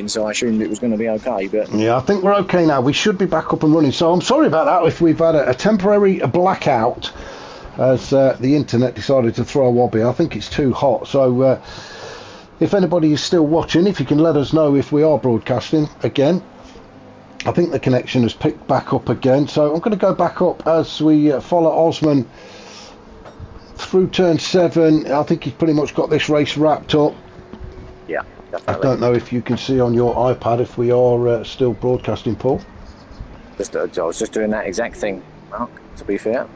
so I assumed it was going to be okay. But yeah, I think we're okay now. We should be back up and running. So I'm sorry about that if we've had a temporary blackout as the internet decided to throw a wobbly. I think it's too hot. So if anybody is still watching, if you can let us know if we are broadcasting again. I think the connection has picked back up again. So I'm going to go back up as we follow Osman through turn 7. I think he's pretty much got this race wrapped up. yeah, definitely. I don't know if you can see on your iPad if we are still broadcasting, Paul. I was just doing that exact thing, Mark, to be fair.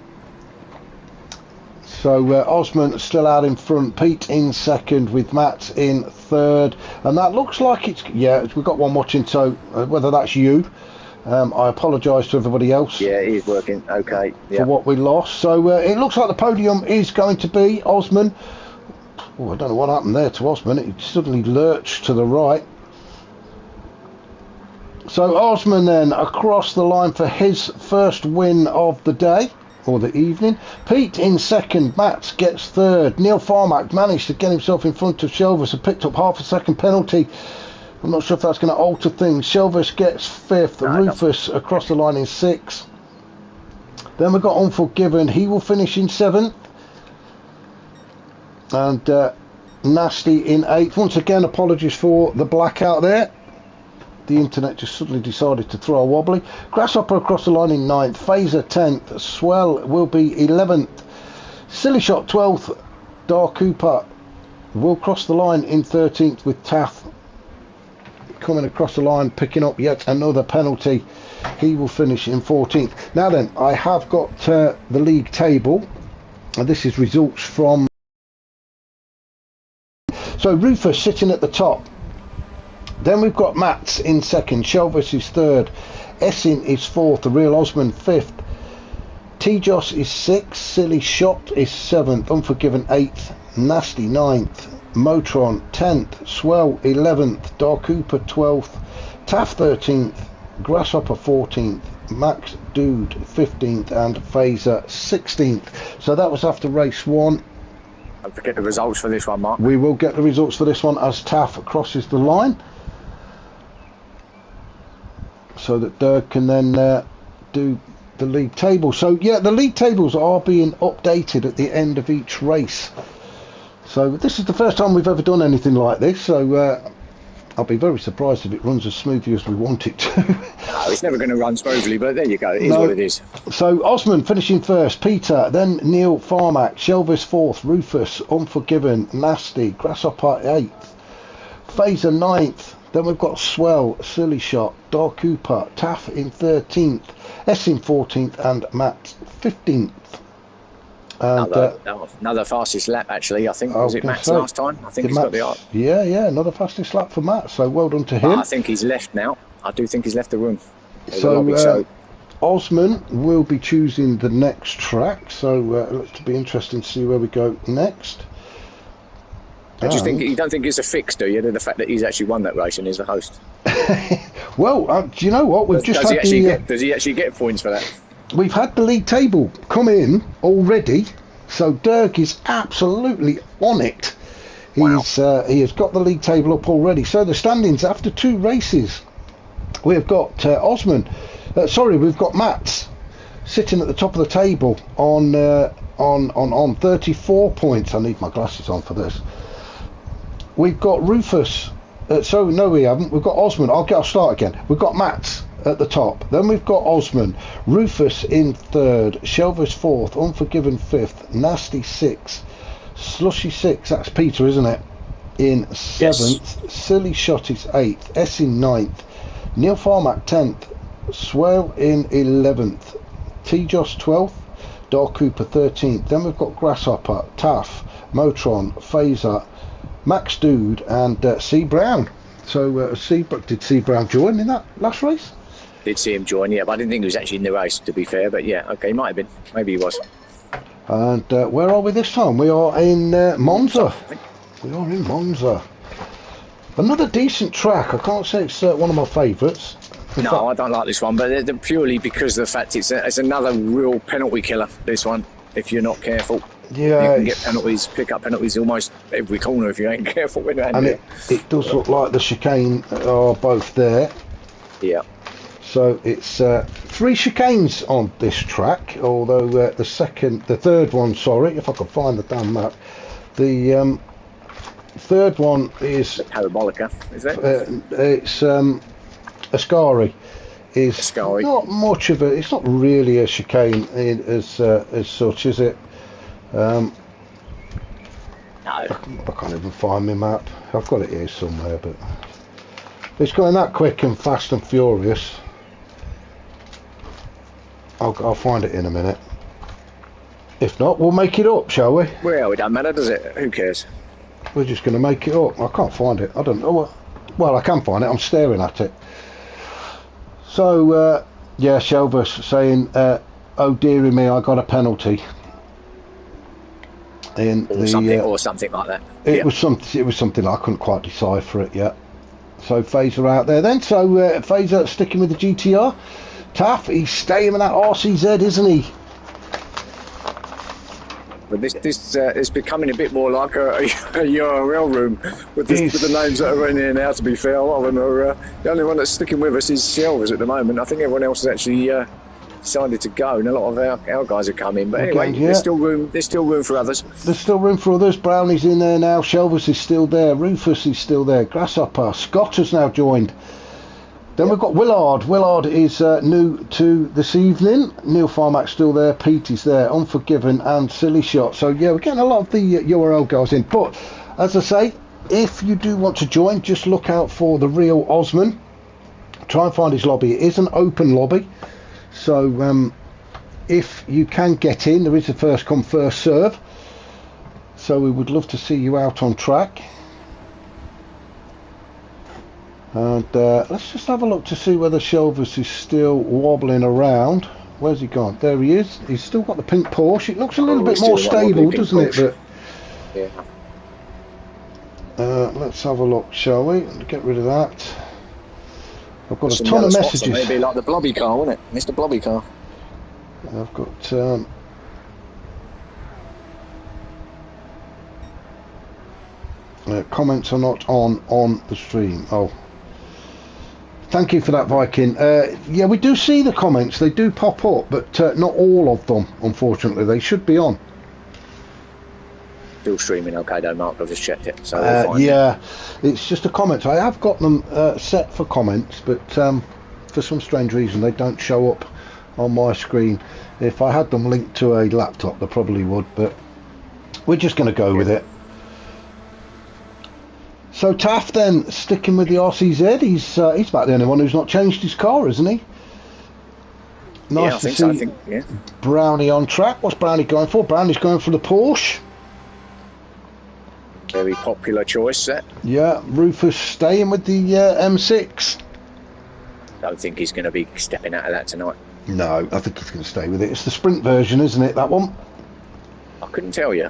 So Osman still out in front, Pete in second with Matt in third, and that looks like it's, yeah, we've got one watching, so whether that's you, I apologise to everybody else. Yeah, it is working okay. For what we lost. So it looks like the podium is going to be Osman. Oh, I don't know what happened there to Osman. It suddenly lurched to the right. So Osman then across the line for his first win of the day, or the evening. Pete in second, Matt gets third. Neil Farmack managed to get himself in front of Shelvers and picked up half a second penalty. I'm not sure if that's going to alter things. Shelvers gets fifth, Rufus across the line in sixth. Then we've got Unforgiven, he will finish in seventh. And Nasty in eighth. Once again, apologies for the blackout there. The internet just suddenly decided to throw a wobbly. Grasshopper across the line in ninth. Phaser 10th. Swell will be 11th. Silly Shot 12th. Dar Cooper will cross the line in 13th with Taff coming across the line, picking up yet another penalty. He will finish in 14th. Now then, I have got the league table, and this is results from. So Rufus sitting at the top. Then we've got Mats in second, Shelvis is third, Essin is fourth, the Real Osman fifth, T-Joss is sixth, Silly Shot is seventh, Unforgiven eighth, Nasty ninth, Motron 10th, Swell 11th, Dar Cooper 12th, Taff 13th, Grasshopper 14th, Max Dude 15th, and Phaser 16th. So that was after race 1. Don't forget the results for this one, Mark. We will get the results for this one as Taff crosses the line, so that Dirk can then do the league table. So yeah, the league tables are being updated at the end of each race. So this is the first time we've ever done anything like this, so I'll be very surprised if it runs as smoothly as we want it to. No, it's never going to run smoothly, but there you go, it is what it is. So Osman finishing first, Peter, then Neil Farmack, Shelvis fourth, Rufus, Unforgiven, Nasty, Grasshopper 8th, Phaser 9th, then we've got Swell, Silly Shot, Dar Cooper, Taff in 13th, S in 14th, and Matt 15th. Another fastest lap, actually. I think was it Matt's last time? I think he's got the art. Yeah, another fastest lap for Matt. So well done to him. I think he's left now. I do think he's left the room. So Osman will be choosing the next track. So it'll be interesting to see where we go next. I just think you don't think it's a fix, do you? The fact that he's actually won that race and is the host. Well, do you know what? Does he actually get points for that? We've had the league table come in already, so Dirk is absolutely on it. He has got the league table up already. So the standings after 2 races, we've got Osman. We've got Mats sitting at the top of the table on 34 points. I need my glasses on for this. We've got Rufus. No, we haven't. We've got Osman. I'll start again. We've got Mats at the top. Then we've got Osman, Rufus in third, Shelvis fourth, Unforgiven fifth, Nasty sixth, Slushy sixth, that's Peter, isn't it? In seventh, yes. Silly Shot is eighth, S in ninth, Neil Farmack 10th, Swell in 11th, T-Joss 12th, Dar Cooper 13th. Then we've got Grasshopper, Taff, Motron, Phaser, Max Dude, and C Brown. So did C Brown join in that last race? Did see him join, yeah, but I didn't think he was actually in the race, to be fair. But yeah, okay, might have been. Maybe he was. And where are we this time? We are in Monza. We are in Monza. Another decent track. I can't say it's one of my favourites. No, I don't like this one, but purely because of the fact it's another real penalty killer, this one, if you're not careful. Yeah, You can get penalties, pick up penalties almost every corner if you ain't careful with that. and it does look like the chicane are both there. Yeah. So it's 3 chicanes on this track, although the third one, sorry, if I could find the damn map, the third one is the Parabolica, is it? It's Ascari. Is Ascari. not much of a. It's not really a chicane as such, is it? No. I can't even find my map. I've got it here somewhere, but it's going that quick and fast and furious. I'll find it in a minute. If not, we'll make it up, shall we? Well, it don't matter, does it? Who cares? We're just going to make it up. I can't find it. I don't know what. Well, I can find it. I'm staring at it. So, yeah, Shelvis saying, "Oh dearie me, I got a penalty." In or something like that. It was something I couldn't quite decipher it yet. So Phaser out there then. So Phaser sticking with the GTR. Taff, he's staying with that RCZ, isn't he? But this is becoming a bit more like a URL room with the names that are in here now. To be fair, a lot of them are the only one that's sticking with us is Shelvers at the moment. I think everyone else has actually decided to go, and a lot of our guys have come in. But anyway, yeah. There's still room for others. There's still room for others. Brownie's in there now. Shelvers is still there. Rufus is still there. Grasshopper. Scott has now joined. Then we've got Willard. Willard is new to this evening. Neil Farmack's still there. Pete is there. Unforgiven and Silly Shot. So yeah, we're getting a lot of the URL guys in. But as I say, if you do want to join, just look out for the real Osman. Try and find his lobby. It is an open lobby. So if you can get in, there is a first come first serve. So we would love to see you out on track. And let's just have a look to see whether Shelvers is still wobbling around. Where's he gone? There he is. He's still got the pink Porsche. It looks a little bit more stable, doesn't it? But yeah. let's have a look, shall we? Get rid of that. I've got a ton of messages. Maybe like the blobby car, wouldn't it? Mr. Blobby car. I've got comments are not on the stream. Oh, thank you for that, Viking. Yeah, we do see the comments. They do pop up, but not all of them, unfortunately. They should be on. Still streaming okay though, Mark. I've just checked it. So yeah, it's just a comment. I have got them set for comments, but for some strange reason they don't show up on my screen. If I had them linked to a laptop, they probably would, but we're just going to go with it. So Taff then, sticking with the RCZ, he's about the only one who's not changed his car, isn't he? Nice to see Brownie on track. What's Brownie going for? Brownie's going for the Porsche. Very popular choice, that. Yeah, Rufus staying with the M6. Don't think he's going to be stepping out of that tonight. No, I think he's going to stay with it. It's the sprint version, isn't it, that one? I couldn't tell you.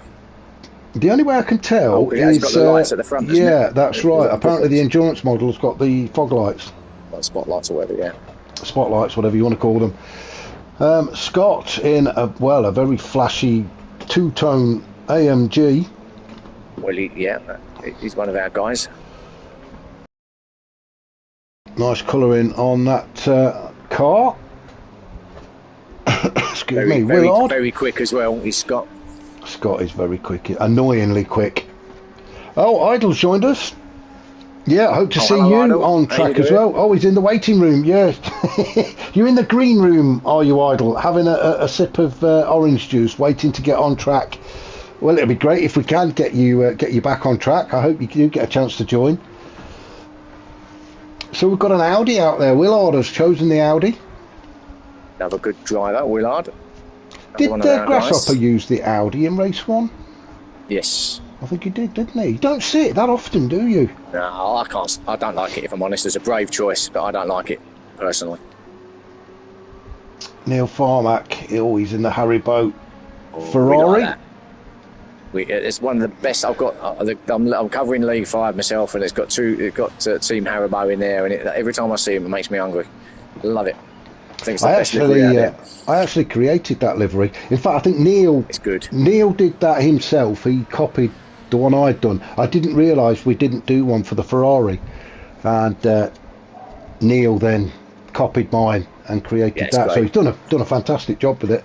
The only way I can tell is got the lights at the front, isn't yeah, it? that's right. Apparently the endurance model's got the fog lights. Like spotlights or whatever, yeah. Spotlights, whatever you want to call them. Scott in a very flashy two-tone AMG. Well, he's one of our guys. Nice colouring on that car. Excuse me, Willard. Very quick as well, he's Scott. Scott is very quick, annoyingly quick. Oh, Idle's joined us. Yeah, I hope to see you Idle. On track as well. Oh, he's in the waiting room, yeah. You're in the green room, are you, Idle? Having a sip of orange juice, waiting to get on track. Well, it'd be great if we can get you back on track. I hope you do get a chance to join. So we've got an Audi out there. Willard has chosen the Audi. Another good driver, Willard. Did Grasshopper use the Audi in race 1? Yes. I think he did, didn't he? You don't see it that often, do you? No, I can't. I don't like it, if I'm honest. It's a brave choice, but I don't like it, personally. Neil Farmack, he's in the Haribo Ferrari. It's one of the best I've got. I'm covering League 5 myself, and it's got Team Haribo in there, and every time I see him, it makes me hungry. Love it. think it's the best livery out there. I actually created that livery. In fact, I think Neil. It's good. Neil did that himself. He copied the one I'd done. I didn't realise we didn't do one for the Ferrari, and Neil then copied mine and created that. Great. So he's done a fantastic job with it.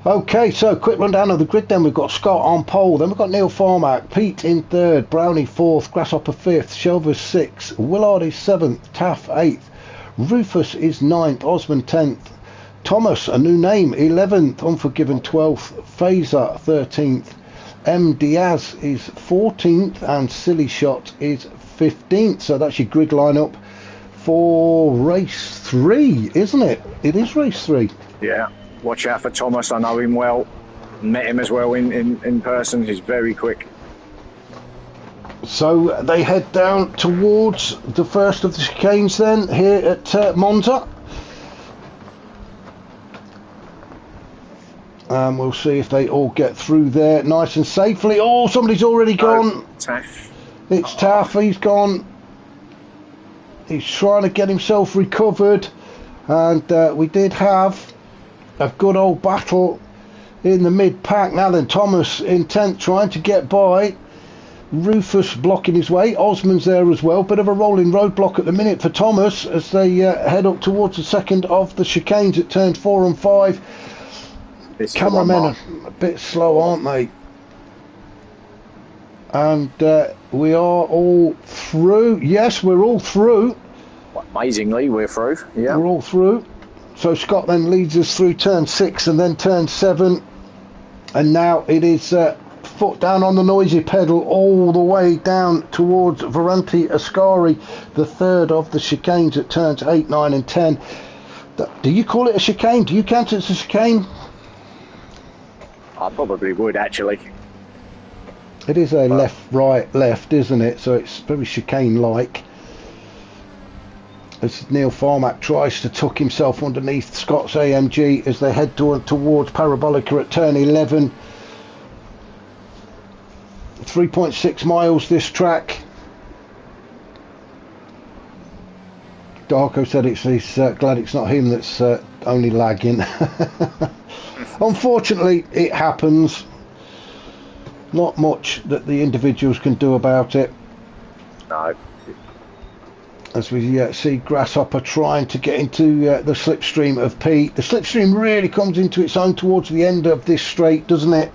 Okay, so quick rundown of the grid then. We've got Scott on pole, then we've got Neil Farmack, Pete in third, Brownie fourth, Grasshopper fifth, Shelvers sixth, Willard is seventh, Taff eighth, Rufus is ninth, Osman 10th, Thomas, a new name, 11th, Unforgiven 12th, Phaser 13th, M. Diaz is 14th, and Silly Shot is 15th. So that's your grid lineup for race 3, isn't it? It is race 3. Yeah, watch out for Thomas. I know him well, met him as well in person. He's very quick. So they head down towards the first of the chicanes then, here at Monza. And we'll see if they all get through there nice and safely. Oh, somebody's already gone. Taff. It's Taff, he's gone. He's trying to get himself recovered. And we did have a good old battle in the mid-pack. Now then, Thomas in 10th trying to get by. Rufus blocking his way. Osman's there as well. Bit of a rolling roadblock at the minute for Thomas as they head up towards the second of the chicanes at turns 4 and 5. Cameramen are a bit slow, aren't they? And we are all through. Yes, we're all through. Amazingly, we're through. Yeah, we're all through. So Scott then leads us through turn 6 and then turn 7. And now it is foot down on the noisy pedal all the way down towards Varante Ascari, the third of the chicanes at turns 8, 9 and 10. Do you call it a chicane? Do you count it as a chicane? I probably would, actually. It is a left, right, left, isn't it? So it's very chicane-like. As Neil Farmack tries to tuck himself underneath Scott's AMG as they head towards Parabolica at turn 11. 3.6 miles this track. Darko said he's glad it's not him that's only lagging. Unfortunately, it happens. Not much that the individuals can do about it. No. As we see Grasshopper trying to get into the slipstream of Pete. The slipstream really comes into its own towards the end of this straight, doesn't it?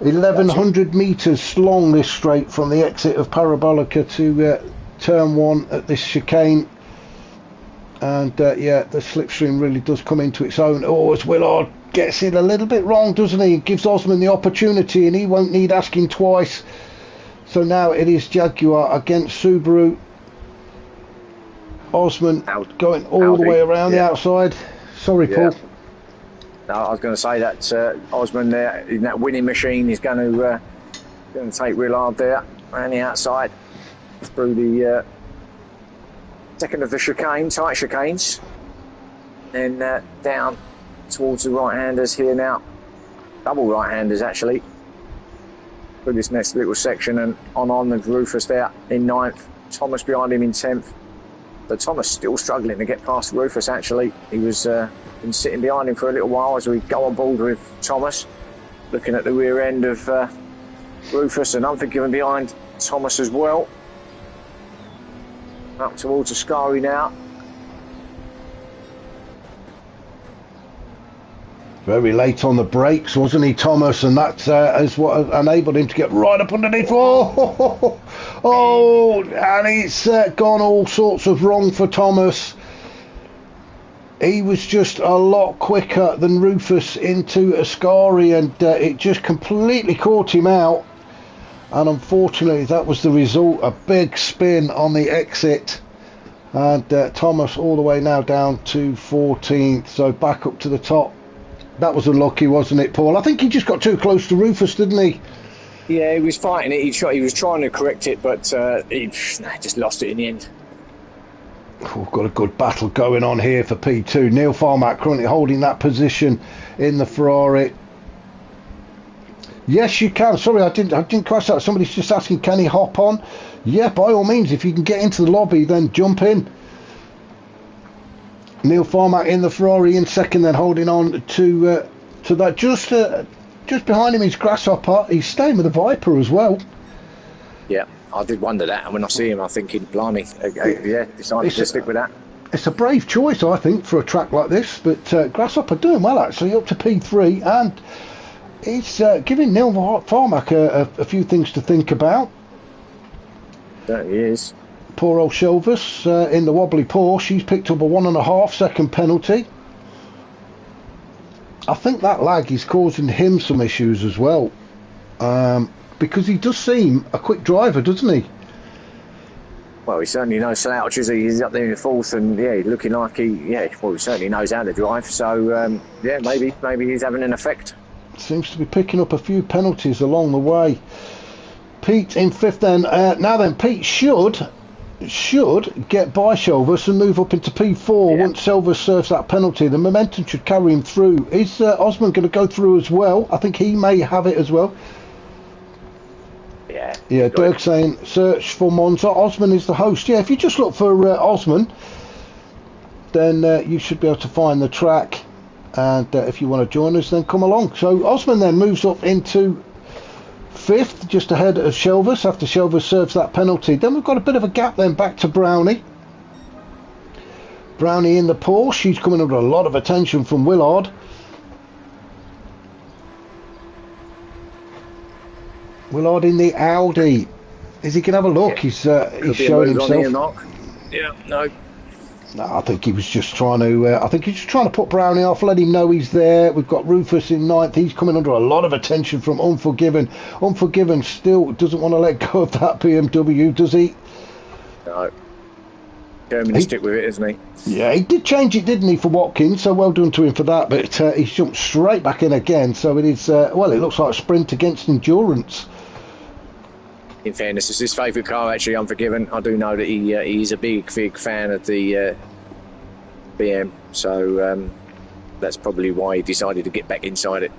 1100 metres long this straight from the exit of Parabolica to turn 1 at this chicane. And yeah, the slipstream really does come into its own. Oh, as Willard gets it a little bit wrong, doesn't he? Gives Osman the opportunity and he won't need asking twice. So now it is Jaguar against Subaru. Osman going all the way around the outside. Sorry, Paul. No, I was going to say that Osman there in that winning machine is going to take Willard there around the outside through the second of the chicane, tight chicanes, then down towards the right-handers here now, double right-handers actually, through this next little section, and on the Rufus there in 9th, Thomas behind him in 10th. But Thomas still struggling to get past Rufus actually. He was been sitting behind him for a little while as we go on board with Thomas, looking at the rear end of Rufus, and Unforgiven behind Thomas as well. Up towards Ascari now. Very late on the brakes, wasn't he, Thomas? And that is what enabled him to get right up underneath. Oh, and it's gone all sorts of wrong for Thomas. He was just a lot quicker than Rufus into Ascari, and it just completely caught him out. And unfortunately, that was the result. A big spin on the exit. And Thomas all the way now down to 14th. So back up to the top. That was unlucky, wasn't it, Paul? I think he just got too close to Rufus, didn't he? Yeah, he was fighting it. He was trying to correct it, but he just lost it in the end. We've got a good battle going on here for P2. Neil Farmack currently holding that position in the Ferrari. Yes, you can. Sorry, I didn't catch that. Somebody's just asking, can he hop on? Yeah, by all means. If you can get into the lobby, then jump in. Neil Farmack in the Ferrari in second, then holding on to that. Just behind him is Grasshopper. He's staying with the Viper as well. Yeah, I did wonder that, and when I see him, I'm thinking, blimey, yeah, decided to stick with that. It's a brave choice, I think, for a track like this. But Grasshopper doing well actually, up to P3, and he's giving Neil Farmack a few things to think about. There he is. Poor old Shelvis in the wobbly Porsche. He's picked up a 1.5 second penalty. I think that lag is causing him some issues as well, because he does seem a quick driver, doesn't he? Well, he certainly knows slouches. He's up there in the fourth, and yeah, looking like he certainly knows how to drive. So yeah, maybe he's having an effect. Seems to be picking up a few penalties along the way. Pete in fifth then. Now then, Pete should get by Shelvis and move up into P4 once Shelvis serves that penalty. The momentum should carry him through. Is Osman going to go through as well? I think he may have it as well. Yeah, Dirk saying search for Monza. Osman is the host. Yeah, if you just look for Osman, then you should be able to find the track. And if you want to join us, then come along. So Osman then moves up into fifth, just ahead of Shelvis after Shelvis serves that penalty. Then we've got a bit of a gap then back to Brownie. Brownie in the Porsche. She's coming under a lot of attention from Willard. Willard in the Audi. Is he going to have a look? He's showing himself. Yeah, no. No, I think he was just trying to. Put Brownie off, let him know he's there. We've got Rufus in ninth. He's coming under a lot of attention from Unforgiven. Unforgiven still doesn't want to let go of that BMW, does he? No. Determined to stick with it, isn't he? Yeah, he did change it, didn't he, for Watkins? So well done to him for that. But he's jumped straight back in again. So it is. It looks like a sprint against endurance. In fairness, it's his favourite car, actually, Unforgiven. I do know that he's a big fan of the BM, so that's probably why he decided to get back inside it.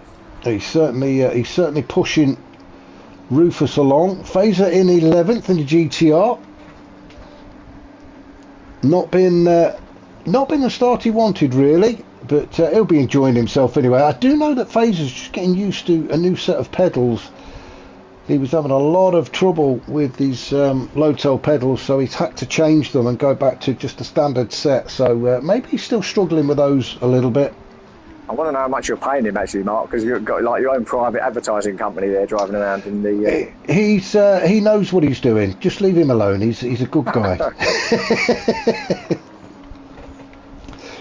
He's certainly pushing Rufus along. Fazer in 11th in the GTR. Not been the start he wanted, really, but he'll be enjoying himself anyway. I do know that Fazer's just getting used to a new set of pedals. He was having a lot of trouble with these low-tail pedals, so he's had to change them and go back to just a standard set. So maybe he's still struggling with those a little bit. I want to know how much you're paying him, actually, Mark, because you've got like your own private advertising company there driving around in the... He knows what he's doing. Just leave him alone. He's a good guy.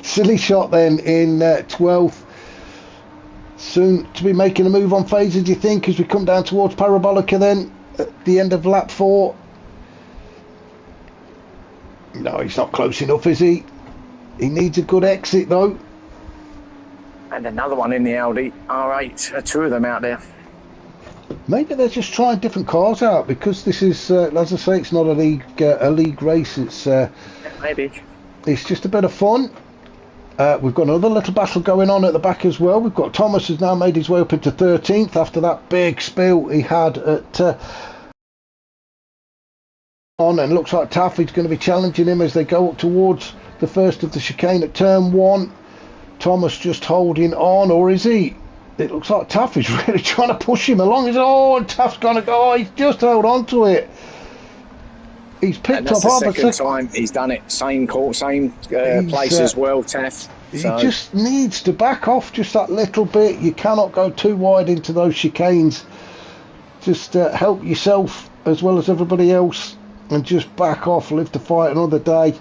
Silly shot then in 12th. Soon to be making a move on Fazer, do you think, as we come down towards Parabolica then at the end of lap 4? No, he's not close enough, is he? He needs a good exit though. And another one in the Audi R8, two of them out there. Maybe they're just trying different cars out, because this is, as I say, it's not a league race. It's maybe it's just a bit of fun. We've got another little battle going on at the back as well. We've got Thomas has now made his way up into 13th after that big spill he had at and looks like Taffy's going to be challenging him as they go up towards the first of the chicane at turn 1. Thomas just holding on, or is he? It looks like Taffy's really trying to push him along. And Taff's going to go. Oh, he's just held on to it. He's picked up half a second time he's done it. Same court, same place as well, Taff. He just needs to back off just that little bit. You cannot go too wide into those chicanes. Just help yourself as well as everybody else, and just back off. Live to fight another day.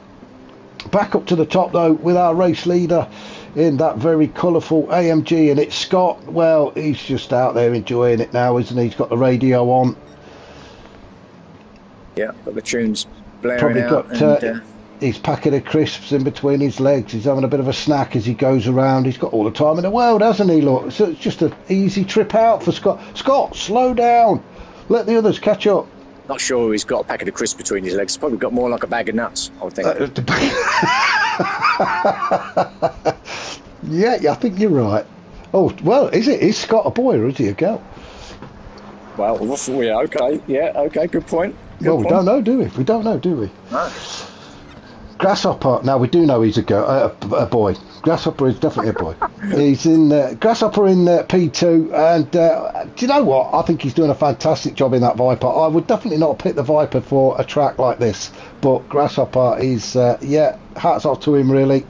Back up to the top though with our race leader in that very colourful AMG, and it's Scott. Well, he's just out there enjoying it now, isn't he? He's got the radio on. Yeah, got the tunes blaring Probably out. Got his packet of crisps in between his legs. He's having a bit of a snack as he goes around. He's got all the time in the world, hasn't he? Look, so it's just an easy trip out for Scott. Scott, slow down. Let the others catch up. Not sure he's got a packet of crisps between his legs. He's probably got more like a bag of nuts, I would think. Yeah, I think you're right. Oh, well, is Scott a boy or is he a girl? Well, yeah, okay. Yeah, okay, good point. Well, we don't know, do we? We don't know, do we? No. Grasshopper. Now we do know he's a boy. Grasshopper is definitely a boy. He's in Grasshopper in P2, and do you know what? I think he's doing a fantastic job in that Viper. I would definitely not pick the Viper for a track like this, but Grasshopper is yeah, hats off to him really.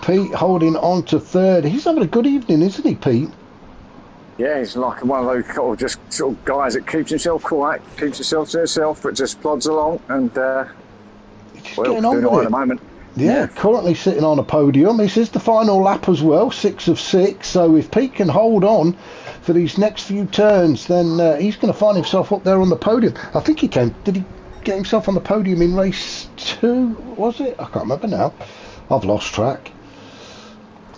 Pete holding on to third. He's having a good evening, isn't he, Pete? Yeah, he's like one of those just sort of guys that keeps himself quiet, keeps himself to himself, but just plods along and well, getting on doing with all right it at the moment. Yeah, currently sitting on a podium. This is the final lap as well, 6 of 6. So if Pete can hold on for these next few turns, then he's going to find himself up there on the podium. I think he came. Did he get himself on the podium in race 2? Was it? I can't remember now. I've lost track.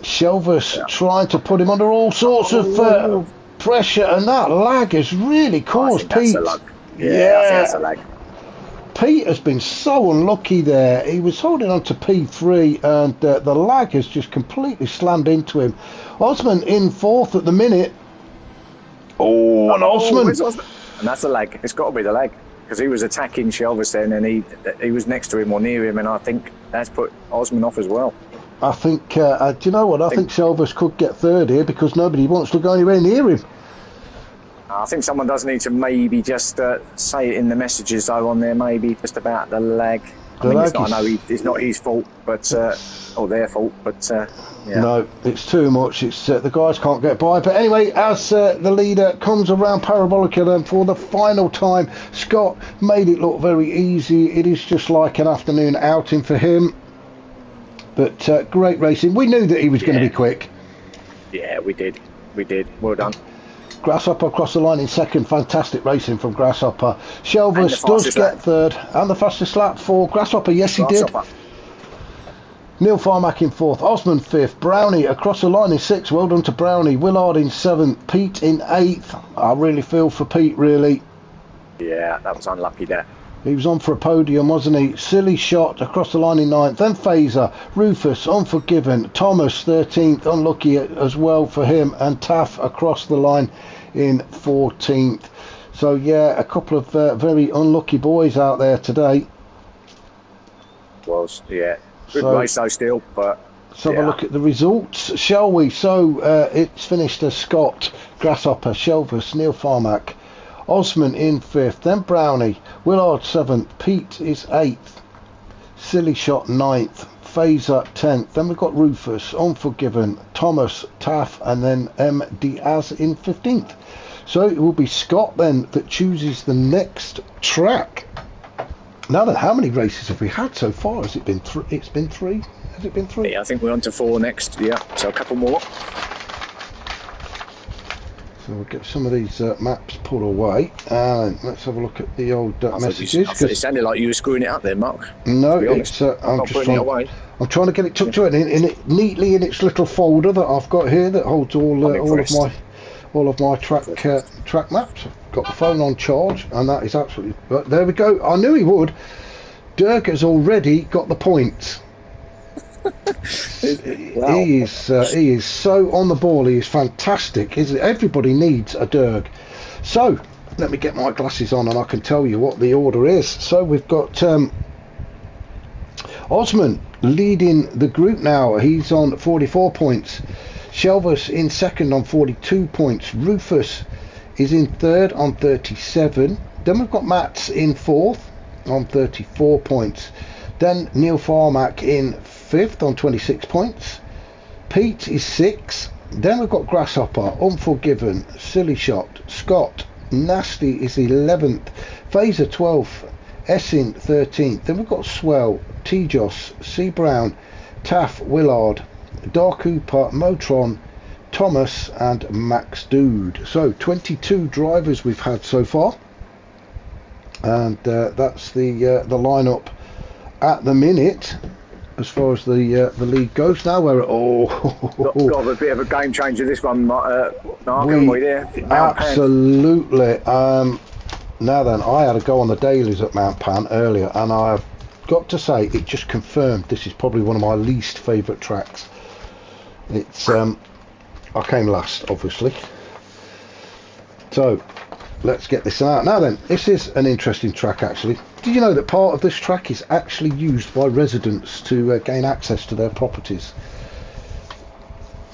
Shelvis trying to put him under all sorts of pressure, and that lag has really caused Pete. Yeah, I think that's a lag. Pete has been so unlucky there. He was holding on to P3, and the lag has just completely slammed into him. Osman in 4th at the minute. Oh, and Osman. And that's the lag. It's got to be the lag, because he was attacking Shelvis then, and he was next to him or near him, and I think that's put Osman off as well. I think, do you know what? I think Shelvis could get 3rd here because nobody wants to go anywhere near him. I think someone does need to maybe just say it in the messages though on there, maybe just about the lag. I know it's not his fault, but or their fault, but yeah. No, it's too much. It's the guys can't get by. But anyway, as the leader comes around Parabolica then for the final time, Scott made it look very easy. It is just like an afternoon outing for him. But great racing. We knew that he was going to be quick. Yeah, we did. Well done. Grasshopper across the line in 2nd. Fantastic racing from Grasshopper. Shelvis does get 3rd. And the fastest lap for Grasshopper. Yes, he did. Neil Farmack in 4th. Osman 5th. Brownie across the line in 6th. Well done to Brownie. Willard in 7th. Pete in 8th. I really feel for Pete, really. Yeah, that was unlucky there. He was on for a podium, wasn't he? Silly shot across the line in 9th. Then Phaser, Rufus, Unforgiven, Thomas 13th, unlucky as well for him, and Taff across the line in 14th. So yeah, a couple of very unlucky boys out there today. Was, yeah. Good race though still, but... Let's have a look at the results, shall we? So it's finished as Scott, Grasshopper, Shelvis, Neil Farmack, Osman in 5th, then Brownie, Willard 7th, Pete is 8th, Silly Shot 9th, Phaser 10th, then we've got Rufus, Unforgiven, Thomas, Taff, and then M. Diaz in 15th. So it will be Scott then that chooses the next track. Now then, how many races have we had so far? Has it been 3? It's been 3? Has it been 3? Yeah, I think we're on to 4 next, yeah, so a couple more. So we'll get some of these maps put away and let's have a look at the old messages. It sounded like you were screwing it up there, Mark. No, it's I'm trying to get it tucked away in it neatly in its little folder that I've got here that holds all of my track maps. I've got the phone on charge, and that is absolutely. But there we go. I knew he would. Dirk has already got the points. Wow. He is so on the ball. He is fantastic. Everybody needs a Dirk. So let me get my glasses on and I can tell you what the order is. So we've got Osman leading the group now. He's on 44 points. Shelvis in 2nd on 42 points. Rufus is in 3rd on 37. Then we've got Mats in 4th on 34 points. Then Neil Farmack in 5th on 26 points. Pete is 6th. Then we've got Grasshopper, Unforgiven, Silly Shot, Scott, Nasty is 11th, Phaser 12th, Essin 13th. Then we've got Swell, T-Joss, C Brown, Taff, Willard, Dark Cooper, Motron, Thomas and Max Dude. So 22 drivers we've had so far, and that's the lineup at the minute as far as the league goes. Now we're got a bit of a game changer this one, Mark, haven't we there? Absolutely. Now then, I had a go on the dailies at Mount Pan earlier, and I've got to say it just confirmed this is probably one of my least favourite tracks. It's I came last, obviously. So let's get this out. Now then, this is an interesting track actually. Did you know that part of this track is actually used by residents to gain access to their properties?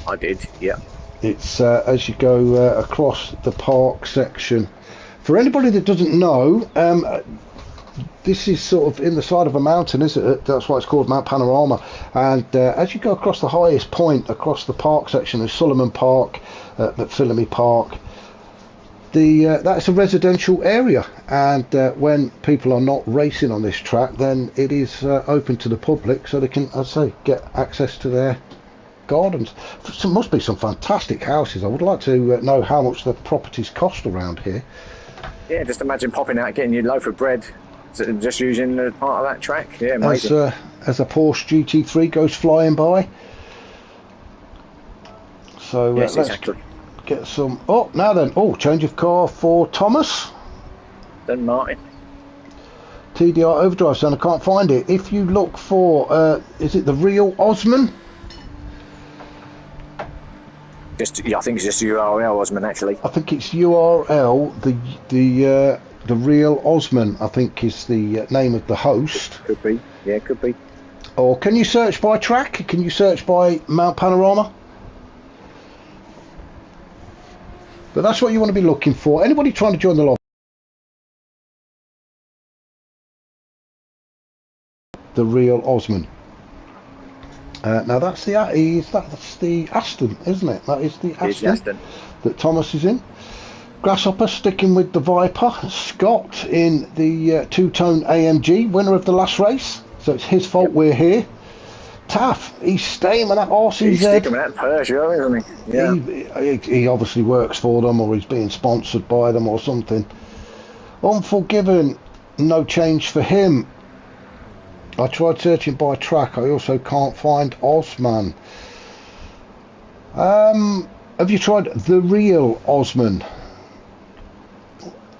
I did, yeah. It's as you go across the park section. For anybody that doesn't know, this is sort of in the side of a mountain, isn't it? That's why it's called Mount Panorama. And as you go across the highest point across the park section, there's Solomon Park, McPhillamy Park. That's a residential area, and when people are not racing on this track, then it is open to the public, so they can, as I say, get access to their gardens. There must be some fantastic houses. I would like to know how much the properties cost around here. Yeah, just imagine popping out, getting your loaf of bread, just using the part of that track. Yeah, amazing. As a Porsche GT3 goes flying by. So yes, let's exactly. get some. Oh, now then. Oh, change of car for Thomas. Then Martin. TDI Overdrive, son. I can't find it. If you look for, is it the real Osman? I think it's just URL Osman actually. I think it's URL. The real Osman, I think, is the name of the host. Could be. Yeah, could be. Or can you search by track? Can you search by Mount Panorama? But that's what you want to be looking for. Anybody trying to join the lobby? The real Osman. Now that's the Aston, isn't it? That is the Aston that Thomas is in. Grasshopper sticking with the Viper. Scott in the two-tone AMG, winner of the last race. So it's his fault we're here. Taff, he's staying with that RCZ. He's sticking with that Peugeot, isn't he? Yeah. He obviously works for them, or he's being sponsored by them or something. Unforgiven, no change for him. I tried searching by track. I also can't find Osman. Have you tried the real Osman?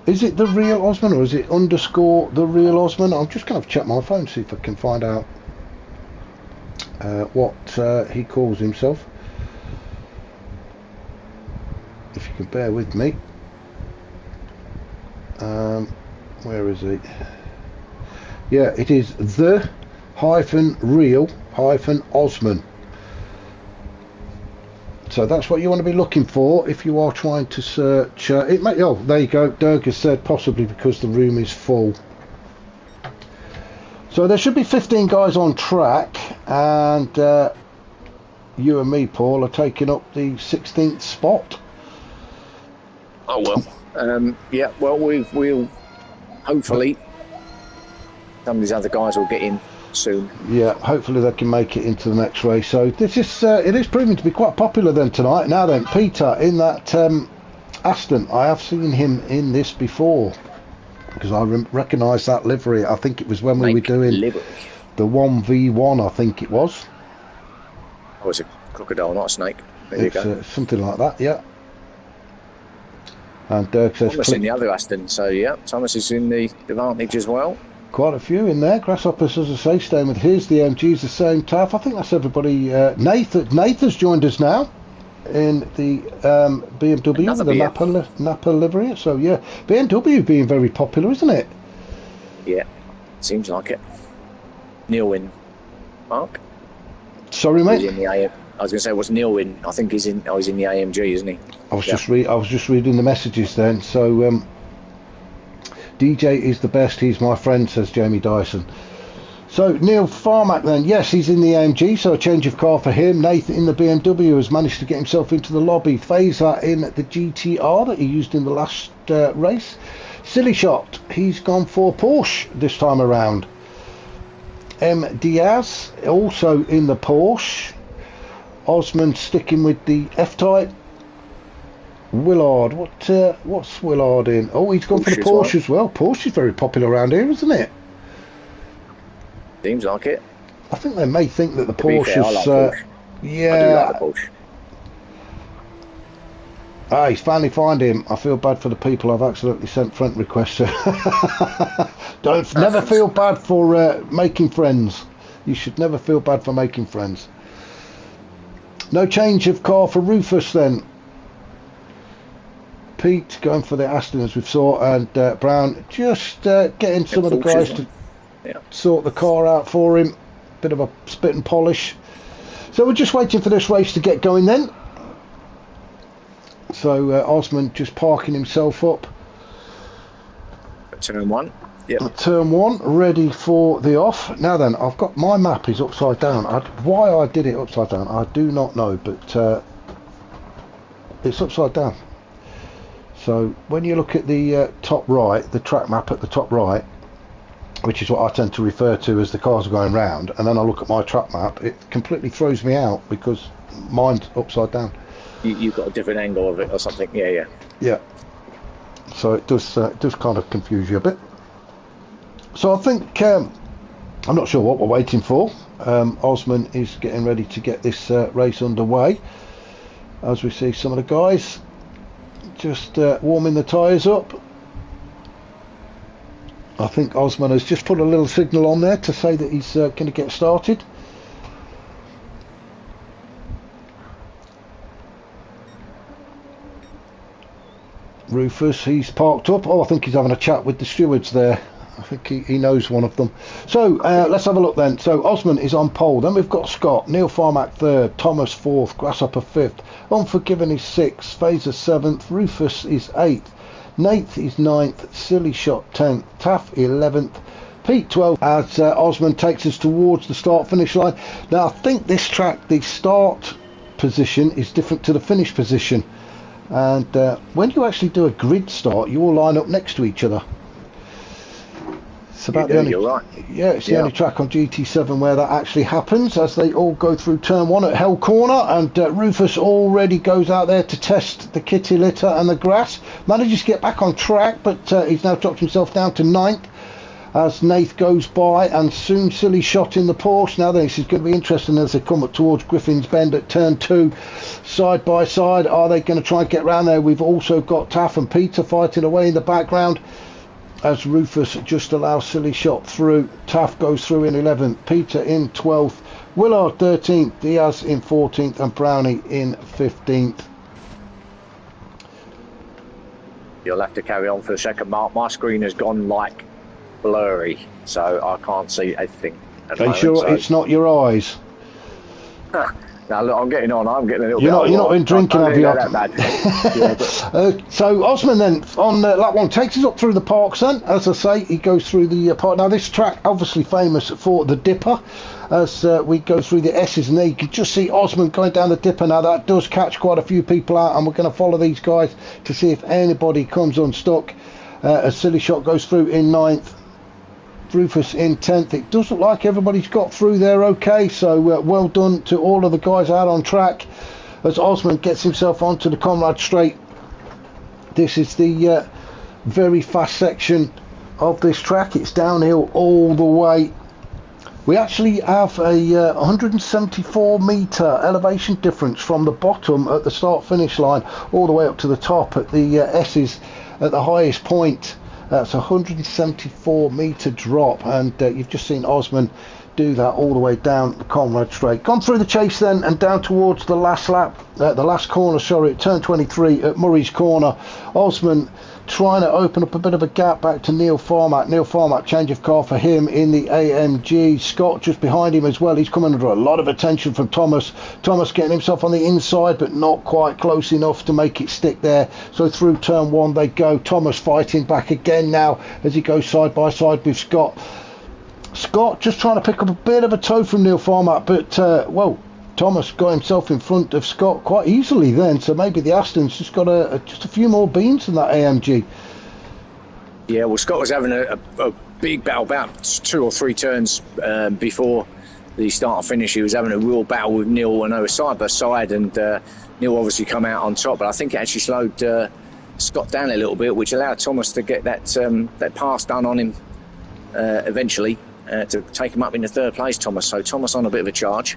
Is it the real Osman, or is it underscore the real Osman? I'm just going to check my phone, see if I can find out what he calls himself. If you can bear with me. Where is he? Yeah, it is the -real -Osman. So that's what you want to be looking for if you are trying to search. It may. Oh, there you go. Dirk has said possibly because the room is full. So there should be 15 guys on track, and you and me, Paul, are taking up the 16th spot. Oh well. Yeah. Well, we'll hopefully some of these other guys will get in soon. Yeah, hopefully they can make it into the next race. So this is it is proving to be quite popular then tonight. Now then, Peter in that Aston, I have seen him in this before because I recognise that livery. I think it was when we were doing the 1v1. I think it was. Oh, it's a crocodile, not a snake. There you go. Something like that, yeah. And Dirk says Thomas in the other Aston, so yeah, Thomas is in the advantage as well. Quite a few in there. Grasshoppers, as I say, staying with his. The MG's the same Taff. I think that's everybody. Nathan's joined us now in the BMW, the Napa livery. So yeah, BMW being very popular, isn't it? Yeah, seems like it. Neil in Mark. Sorry, mate. I was going to say, what's Neil in? I think he's in. Oh, he's in the AMG, isn't he? I was just reading the messages then. So. DJ is the best, he's my friend, says Jamie Dyson. So Neil Farmack then, yes, he's in the AMG, so a change of car for him. Nathan in the BMW has managed to get himself into the lobby. Fazer in the GTR that he used in the last race. Silly Shot, he's gone for Porsche this time around. M. Diaz also in the Porsche. Osman sticking with the F-Type. Willard, what's Willard in? Oh, he's gone for the Porsche as well. Porsche is very popular around here, isn't it? Seems like it. I think they may think that the Porsche is... Porsche. Yeah. I do like the Porsche. Ah, he's finally found him. I feel bad for the people I've accidentally sent friend requests to. Never feel bad for making friends. You should never feel bad for making friends. No change of car for Rufus then. Pete going for the Aston as we saw, and Brown just getting some of the guys to sort the car out for him. Bit of a spit and polish. So we're just waiting for this race to get going then. So Osman just parking himself up. Turn 1. Yep. Turn 1, ready for the off. Now then, I've got my map is upside down. Why I did it upside down, I do not know, but it's upside down. So when you look at the top right, the track map at the top right, which is what I tend to refer to as the cars are going round, and then I look at my track map, it completely throws me out because mine's upside down. You've got a different angle of it or something. Yeah. So it does kind of confuse you a bit. So I think I'm not sure what we're waiting for. Osman is getting ready to get this race underway, as we see some of the guys just warming the tyres up. I think Osman has just put a little signal on there to say that he's going to get started. Rufus, he's parked up. Oh, I think he's having a chat with the stewards there. I think he knows one of them. So let's have a look then. So Osman is on pole. Then we've got Scott, Neil Farmack 3rd, Thomas 4th, Grasshopper 5th, Unforgiven is 6th, Phaser 7th, Rufus is 8th, Nate is 9th, Silly Shot 10th, Taff 11th, Pete 12th, as Osman takes us towards the start finish line. Now I think this track, the start position is different to the finish position, and when you actually do a grid start, you all line up next to each other. It's about the only, you're right. Yeah, it's the only track on GT7 where that actually happens, as they all go through turn 1 at Hell Corner, and Rufus already goes out there to test the kitty litter and the grass. Manages to get back on track, but he's now dropped himself down to 9th as Nath goes by, and soon Silly Shot in the Porsche. Now this is going to be interesting as they come up towards Griffin's Bend at turn 2, side by side. Are they going to try and get round there? We've also got Taff and Peter fighting away in the background, as Rufus just allows Silly Shot through. Taff goes through in 11th, Peter in 12th, Willard 13th, Diaz in 14th, and Brownie in 15th. You'll have to carry on for a second, Mark. My screen has gone like blurry, so I can't see anything. Are you sure it's not your eyes? Now look, I'm getting on. I'm getting a little bit. You're not been drinking, have you? That bad. So Osman then on lap 1 takes us up through the parks. Then, as I say, he goes through the park. Now this track obviously famous for the dipper. As we go through the S's, and there you can just see Osman going down the dipper. Now that does catch quite a few people out, and we're going to follow these guys to see if anybody comes unstuck. As Silly Shot goes through in 9th. Rufus in 10th. It does look like everybody's got through there okay, so well done to all of the guys out on track as Osman gets himself onto the Conrad Straight. This is the very fast section of this track. It's downhill all the way. We actually have a 174 metre elevation difference from the bottom at the start finish line all the way up to the top at the S's at the highest point. That's a 174 metre drop, and you've just seen Osman do that all the way down the Conrad Straight. Gone through the chase then and down towards the last lap, the last corner, sorry, at turn 23 at Murray's Corner. Osman trying to open up a bit of a gap back to Neil Farmack. Neil Farmack, change of car for him in the AMG. Scott just behind him as well. He's coming under a lot of attention from Thomas. Thomas getting himself on the inside, but not quite close enough to make it stick there. So through turn 1 they go. Thomas fighting back again now as he goes side by side with Scott. Scott just trying to pick up a bit of a toe from Neil Farmack, but well, Thomas got himself in front of Scott quite easily then, so maybe the Aston's just got just a few more beans than that AMG. Yeah, well, Scott was having a big battle, about 2 or 3 turns before the start and finish. He was having a real battle with Neil when they were side by side, and Neil obviously come out on top, but I think it actually slowed Scott down a little bit, which allowed Thomas to get that pass done on him eventually to take him up into 3rd place, Thomas. So Thomas on a bit of a charge.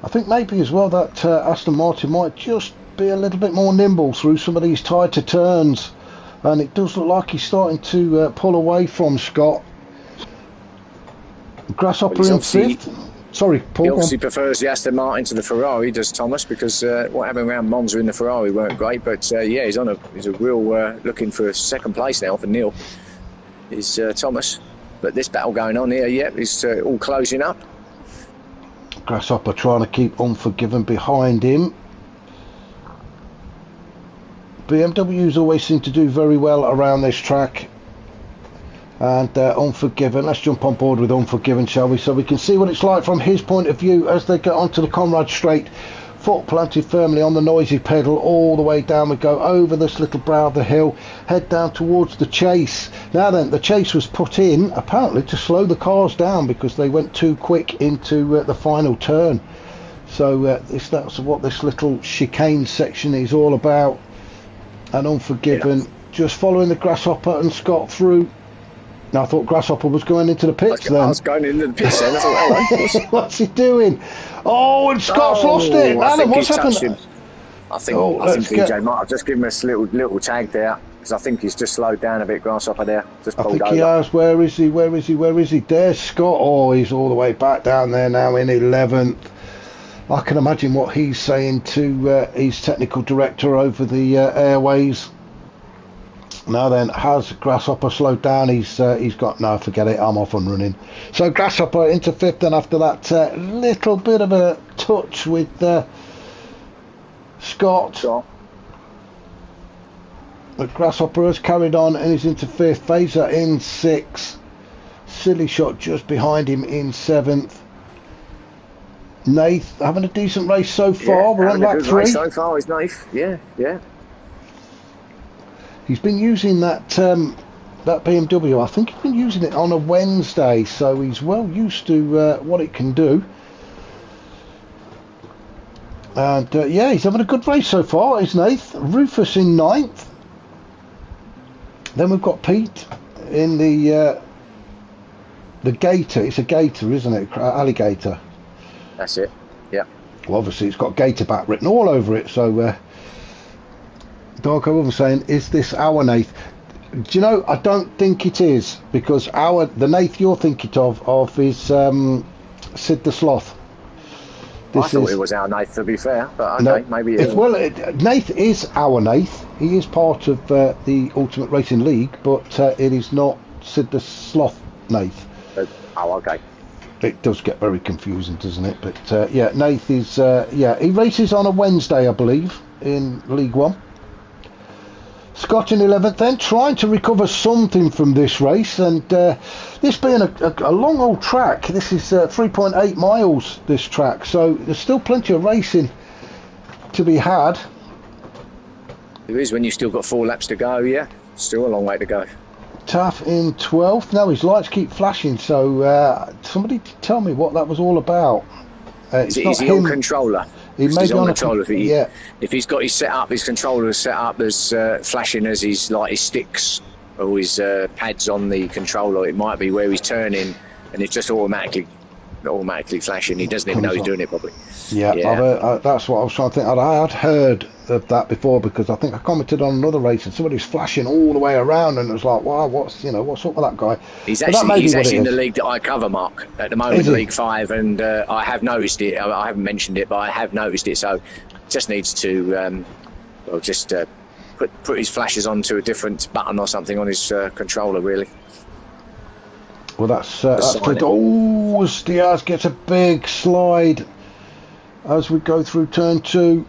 I think maybe as well that Aston Martin might just be a little bit more nimble through some of these tighter turns, and it does look like he's starting to pull away from Scott. Grasshopper in 5th. Sorry, Paul. He obviously prefers the Aston Martin to the Ferrari, does Thomas, because what happened around Monza in the Ferrari weren't great. But yeah, he's a real looking for a second place now for Neil. Is Thomas, but this battle going on here, yeah, is all closing up. Grasshopper trying to keep Unforgiven behind him. BMWs always seem to do very well around this track. And Unforgiven, let's jump on board with Unforgiven, shall we, so we can see what it's like from his point of view as they get onto the Conrad Straight. Foot planted firmly on the noisy pedal, all the way down we go, over this little brow of the hill, head down towards the chase. Now then, the chase was put in apparently to slow the cars down because they went too quick into the final turn. So that's what this little chicane section is all about. And Unforgiven just following the Grasshopper and Scott through. Now, I thought Grasshopper was going into the pits then. I was going into the pits then. I thought, hello. What's he doing? Oh, and Scott's lost it. Alan, what's happened? I think DJ might have just given us a little tag there, because I think he's just slowed down a bit, Grasshopper there. Just pulled over. He has. Where is he? There's Scott. Oh, he's all the way back down there now in 11th. I can imagine what he's saying to his technical director over the airways. Now then, has Grasshopper slowed down? He's got, no, forget it, I'm off and running. So Grasshopper into 5th, and after that little bit of a touch with Scott. But Grasshopper has carried on and is into 5th. Phaser in 6th. Silly Shot just behind him in 7th. Nath having a decent race so far. Yeah, we're on lap 3. So far is Nath. Yeah. He's been using that BMW. I think he's been using it on a Wednesday, so he's well used to what it can do. And yeah, he's having a good race so far, isn't he? Rufus in 9th. Then we've got Pete in the Gator. It's a Gator, isn't it? Alligator. That's it. Yeah. Well, obviously it's got Gator back written all over it, so. Darko was saying, is this our Nath? Do you know, I don't think it is, because the Nath you're thinking of is Sid the Sloth. I thought it was our Nath, to be fair, but okay, no, maybe it is. Well, Nath is our Nath. He is part of the Ultimate Racing League, but it is not Sid the Sloth Nath. Oh, okay. It does get very confusing, doesn't it? But yeah, Nath is, he races on a Wednesday, I believe, in League One. Scott in 11th then, trying to recover something from this race, and this being a long old track, this is 3.8 miles, this track, so there's still plenty of racing to be had. There is, when you've still got 4 laps to go, yeah, still a long way to go. Taff in 12th, now his lights keep flashing, so somebody tell me what that was all about. Is he on controller? He may be on controller. If he's got his controller set up as flashing as his sticks or his pads on the controller, it might be where he's turning and it's just automatically flashing. He doesn't even know he's doing it properly. Yeah. That's what I was trying to think. I had heard of that before, because I think I commented on another race and somebody's flashing all the way around, and it was like, wow, what's up with that guy? He's actually in the league that I cover, Mark, at the moment, League 5, and I have noticed it. I haven't mentioned it, but I have noticed it. So just needs to put his flashes onto a different button or something on his controller, really. Well, that's good. Oh, Diaz gets a big slide as we go through turn 2,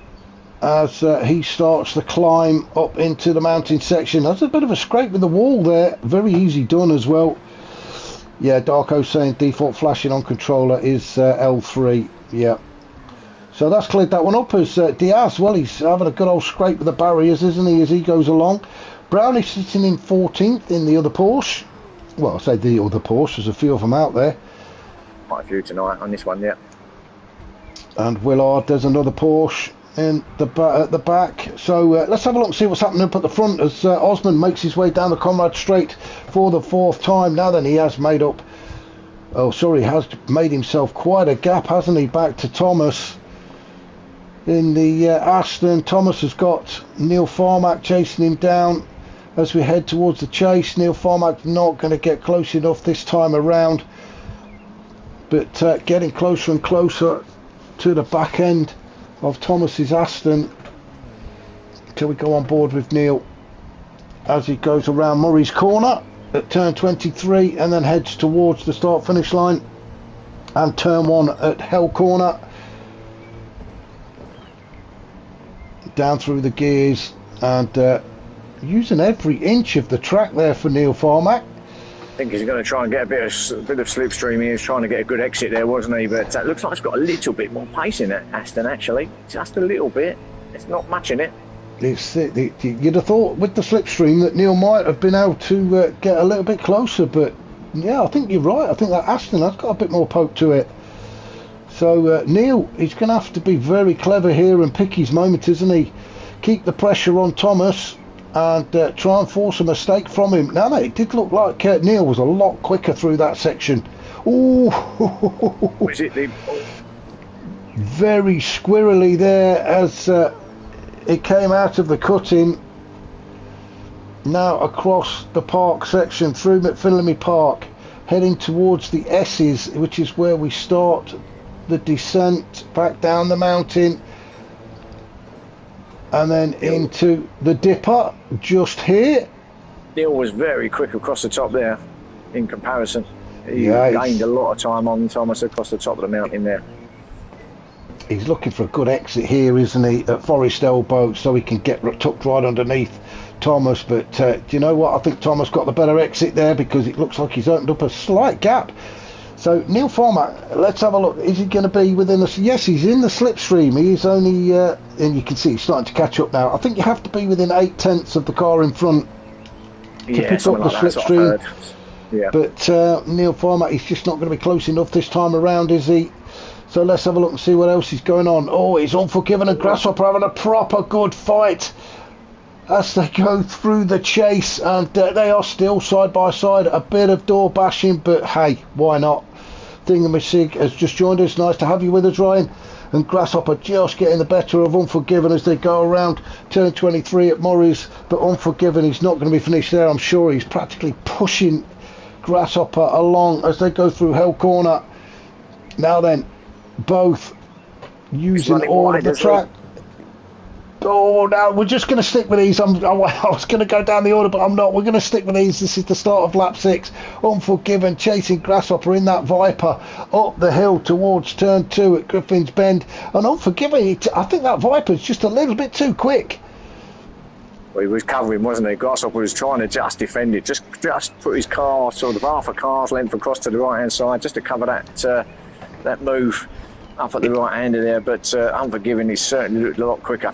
as he starts the climb up into the mountain section. That's a bit of a scrape with the wall there. Very easy done as well. Yeah, Darko saying default flashing on controller is L3. Yeah. So that's cleared that one up, as Diaz, well, he's having a good old scrape with the barriers, isn't he, as he goes along. Brown is sitting in 14th in the other Porsche. Well, I say the other Porsche, there's a few of them out there. Quite a few tonight on this one, yeah. And Willard, there's another Porsche in at the back. So let's have a look and see what's happening up at the front as Osman makes his way down the Conrad Straight for the 4th time. Now then, he has made himself quite a gap, hasn't he, back to Thomas in the Aston. Thomas has got Neil Farmack chasing him down as we head towards the chase. Neil Farmack not going to get close enough this time around, but getting closer and closer to the back end of Thomas's Aston till we go on board with Neil as he goes around Murray's corner at turn 23 and then heads towards the start finish line and turn 1 at Hell Corner. Down through the gears and using every inch of the track there for Neil Farmack. I think he's going to try and get a bit of slipstream. He was trying to get a good exit there, wasn't he? But it looks like it's got a little bit more pace in it, Aston, actually. Just a little bit. It's not much in it. You'd have thought with the slipstream that Neil might have been able to get a little bit closer, but yeah, I think you're right. I think that Aston has got a bit more poke to it. So Neil, he's going to have to be very clever here and pick his moment, isn't he? Keep the pressure on Thomas and try and force a mistake from him. Now, it did look like Neil was a lot quicker through that section. Ooh, was it the... very squirrely there as it came out of the cutting. Now across the park section through McPhillamy Park, heading towards the S's, which is where we start the descent back down the mountain. And then into the dipper just here. Neil was very quick across the top there in comparison. He gained a lot of time on Thomas across the top of the mountain there. He's looking for a good exit here, isn't he, at Forest Elbow, so he can get tucked right underneath Thomas. But do you know what? I think Thomas got the better exit there because it looks like he's opened up a slight gap. So Neil Farmack, let's have a look. Is he going to be within the... Yes, he's in the slipstream. He's only... and you can see he's starting to catch up now. I think you have to be within 8/10 of the car in front to pick up the slipstream. Yeah. But Neil Farmack, he's just not going to be close enough this time around, is he? So let's have a look and see what else is going on. Oh, he's Unforgiven and Grasshopper having a proper good fight as they go through the chase, and they are still side by side. A bit of door bashing, but hey, why not? Thingamajig has just joined us. Nice to have you with us, Ryan. And Grasshopper just getting the better of Unforgiven as they go around turn 23 at Murray's. But Unforgiven, he's not going to be finished there, I'm sure. He's practically pushing Grasshopper along as they go through Hell Corner. Now then, both using all of the track. Oh, no, we're just going to stick with these. I was going to go down the order, but I'm not. We're going to stick with these. This is the start of lap 6. Unforgiven chasing Grasshopper in that Viper up the hill towards turn 2 at Griffin's Bend. And Unforgiven, I think that Viper's just a little bit too quick. Well, he was covering, wasn't he? Grasshopper was trying to just defend it, just put his car sort of half a car's length across to the right-hand side, just to cover that move up at the right hand of there. But Unforgiven is certainly looked a lot quicker.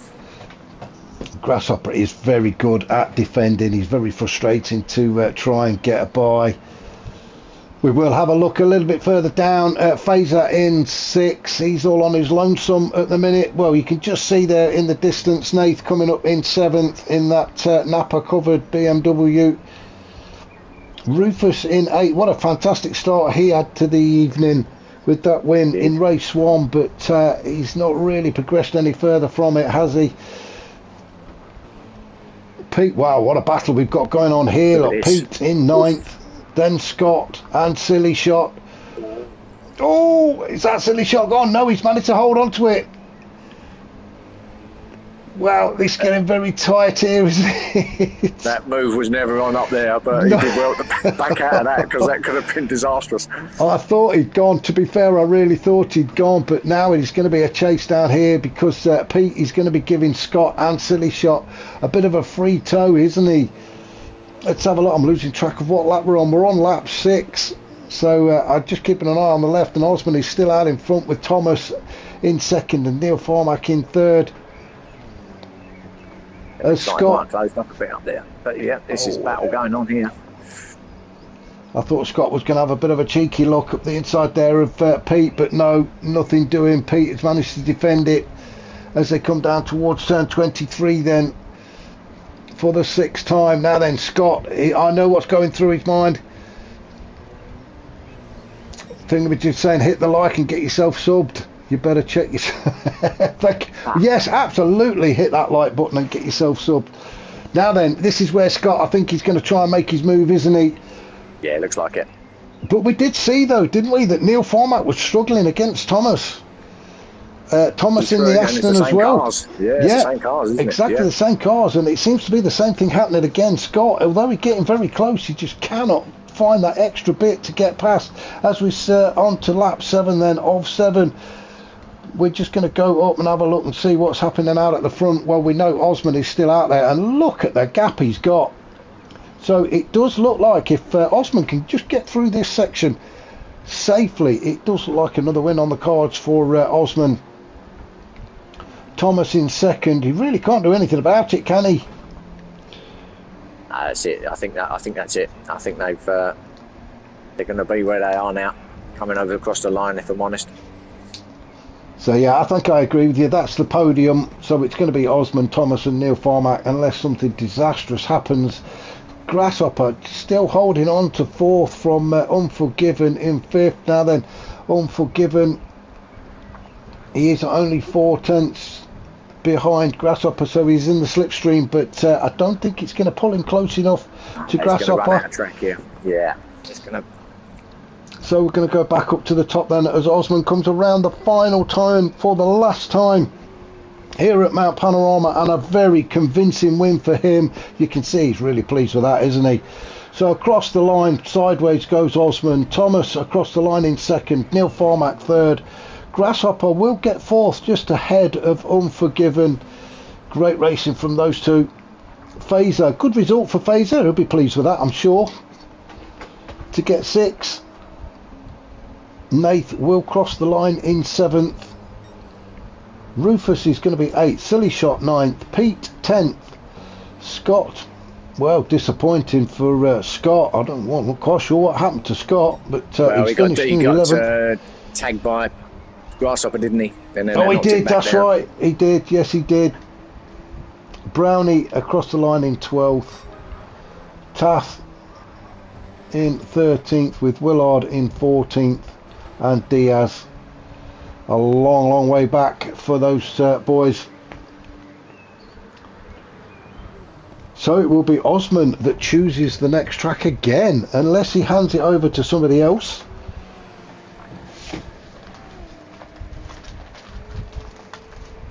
Grasshopper is very good at defending. He's very frustrating to try and get a by. We will have a look a little bit further down. Phaser in 6. He's all on his lonesome at the minute. Well, you can just see there in the distance Nath coming up in 7th in that Napa covered BMW. Rufus in 8. What a fantastic start he had to the evening with that win in race 1, but he's not really progressed any further from it, has he? Pete, wow, what a battle we've got going on here. Look, Pete in 9th, then Scott and Silly Shot. Oh, is that Silly Shot gone? No, he's managed to hold on to it. Well, it's getting very tight here, isn't it? That move was never on up there, but he did well to back out of that because that could have been disastrous. I thought he'd gone. To be fair, I really thought he'd gone, but now it's going to be a chase down here because Pete is going to be giving Scott and Silly Shot a bit of a free tow, isn't he? Let's have a look. I'm losing track of what lap we're on. We're on lap 6, so I'm just keeping an eye on the left, and Osman is still out in front with Thomas in 2nd and Neil Farmack in 3rd. Scott closed up a bit up there, but yeah, this is battle going on here. I thought Scott was going to have a bit of a cheeky look up the inside there of Pete, but no, nothing doing. Pete has managed to defend it as they come down towards turn 23 then for the 6th time. Now then, Scott, I know what's going through his mind. Thingamajig saying hit the like and get yourself subbed. You better check yourself. Yes, absolutely, hit that like button and get yourself subbed. Now then, this is where Scott, I think he's going to try and make his move, isn't he? Yeah, looks like it. But we did see, though, didn't we, that Neil Formack was struggling against Thomas. Thomas in the Aston as well. Cars. Yeah, it's the same cars, isn't exactly it? Yeah. The same cars, and it seems to be the same thing happening again. Scott, although he's getting very close, he just cannot find that extra bit to get past. As we on to lap 7 then of 7, we're just going to go up and have a look and see what's happening out at the front. Well, we know Osman is still out there, and look at the gap he's got. So it does look like if Osman can just get through this section safely, it does look like another win on the cards for Osman. Thomas in second. He really can't do anything about it, can he? That's it. I think that's it. I think they're going to be where they are now, coming over across the line, if I'm honest. So yeah, I think I agree with you. That's the podium. So it's going to be Osman, Thomas and Neil Formack, unless something disastrous happens. Grasshopper still holding on to 4th from Unforgiven in 5th. Now then, Unforgiven, he is only 4 tenths behind Grasshopper, so he's in the slipstream, but I don't think it's going to pull him close enough to Grasshopper. Run out of track here. Yeah, it's going to. So we're going to go back up to the top then as Osman comes around the final time for the last time here at Mount Panorama, and a very convincing win for him. You can see he's really pleased with that, isn't he? So across the line, sideways goes Osman. Thomas across the line in second. Neil Formack third. Grasshopper will get 4th, just ahead of Unforgiven. Great racing from those two. Fazer, good result for Fazer. He'll be pleased with that, I'm sure. To get 6th. Nath will cross the line in 7th. Rufus is going to be 8th. Silly Shot 9th. Pete 10th. Scott, well, disappointing for Scott. I'm not quite sure what happened to Scott, but he's finished in 11th. Tagged by Grasshopper, didn't he? Oh, he did, that's right. He did, yes, he did. Brownie across the line in 12th. Taff in 13th with Willard in 14th. And Diaz a long way back for those boys. So it will be Osman that chooses the next track again, unless he hands it over to somebody else.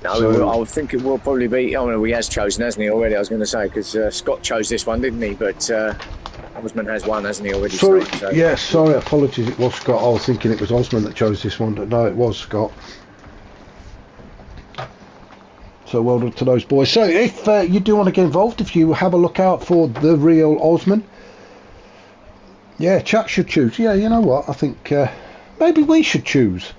No, I think it will probably be. Oh, no, he has chosen, hasn't he, already? I was going to say, because Scott chose this one, didn't he? But Osman has one, hasn't he, already? Sorry, so. yes, sorry, apologies, it was Scott. I was thinking it was Osman that chose this one, but no, it was Scott. So well done to those boys. So if you do want to get involved, if you have a look out for the real Osman, yeah, chat should choose. Yeah, you know what? I think maybe we should choose.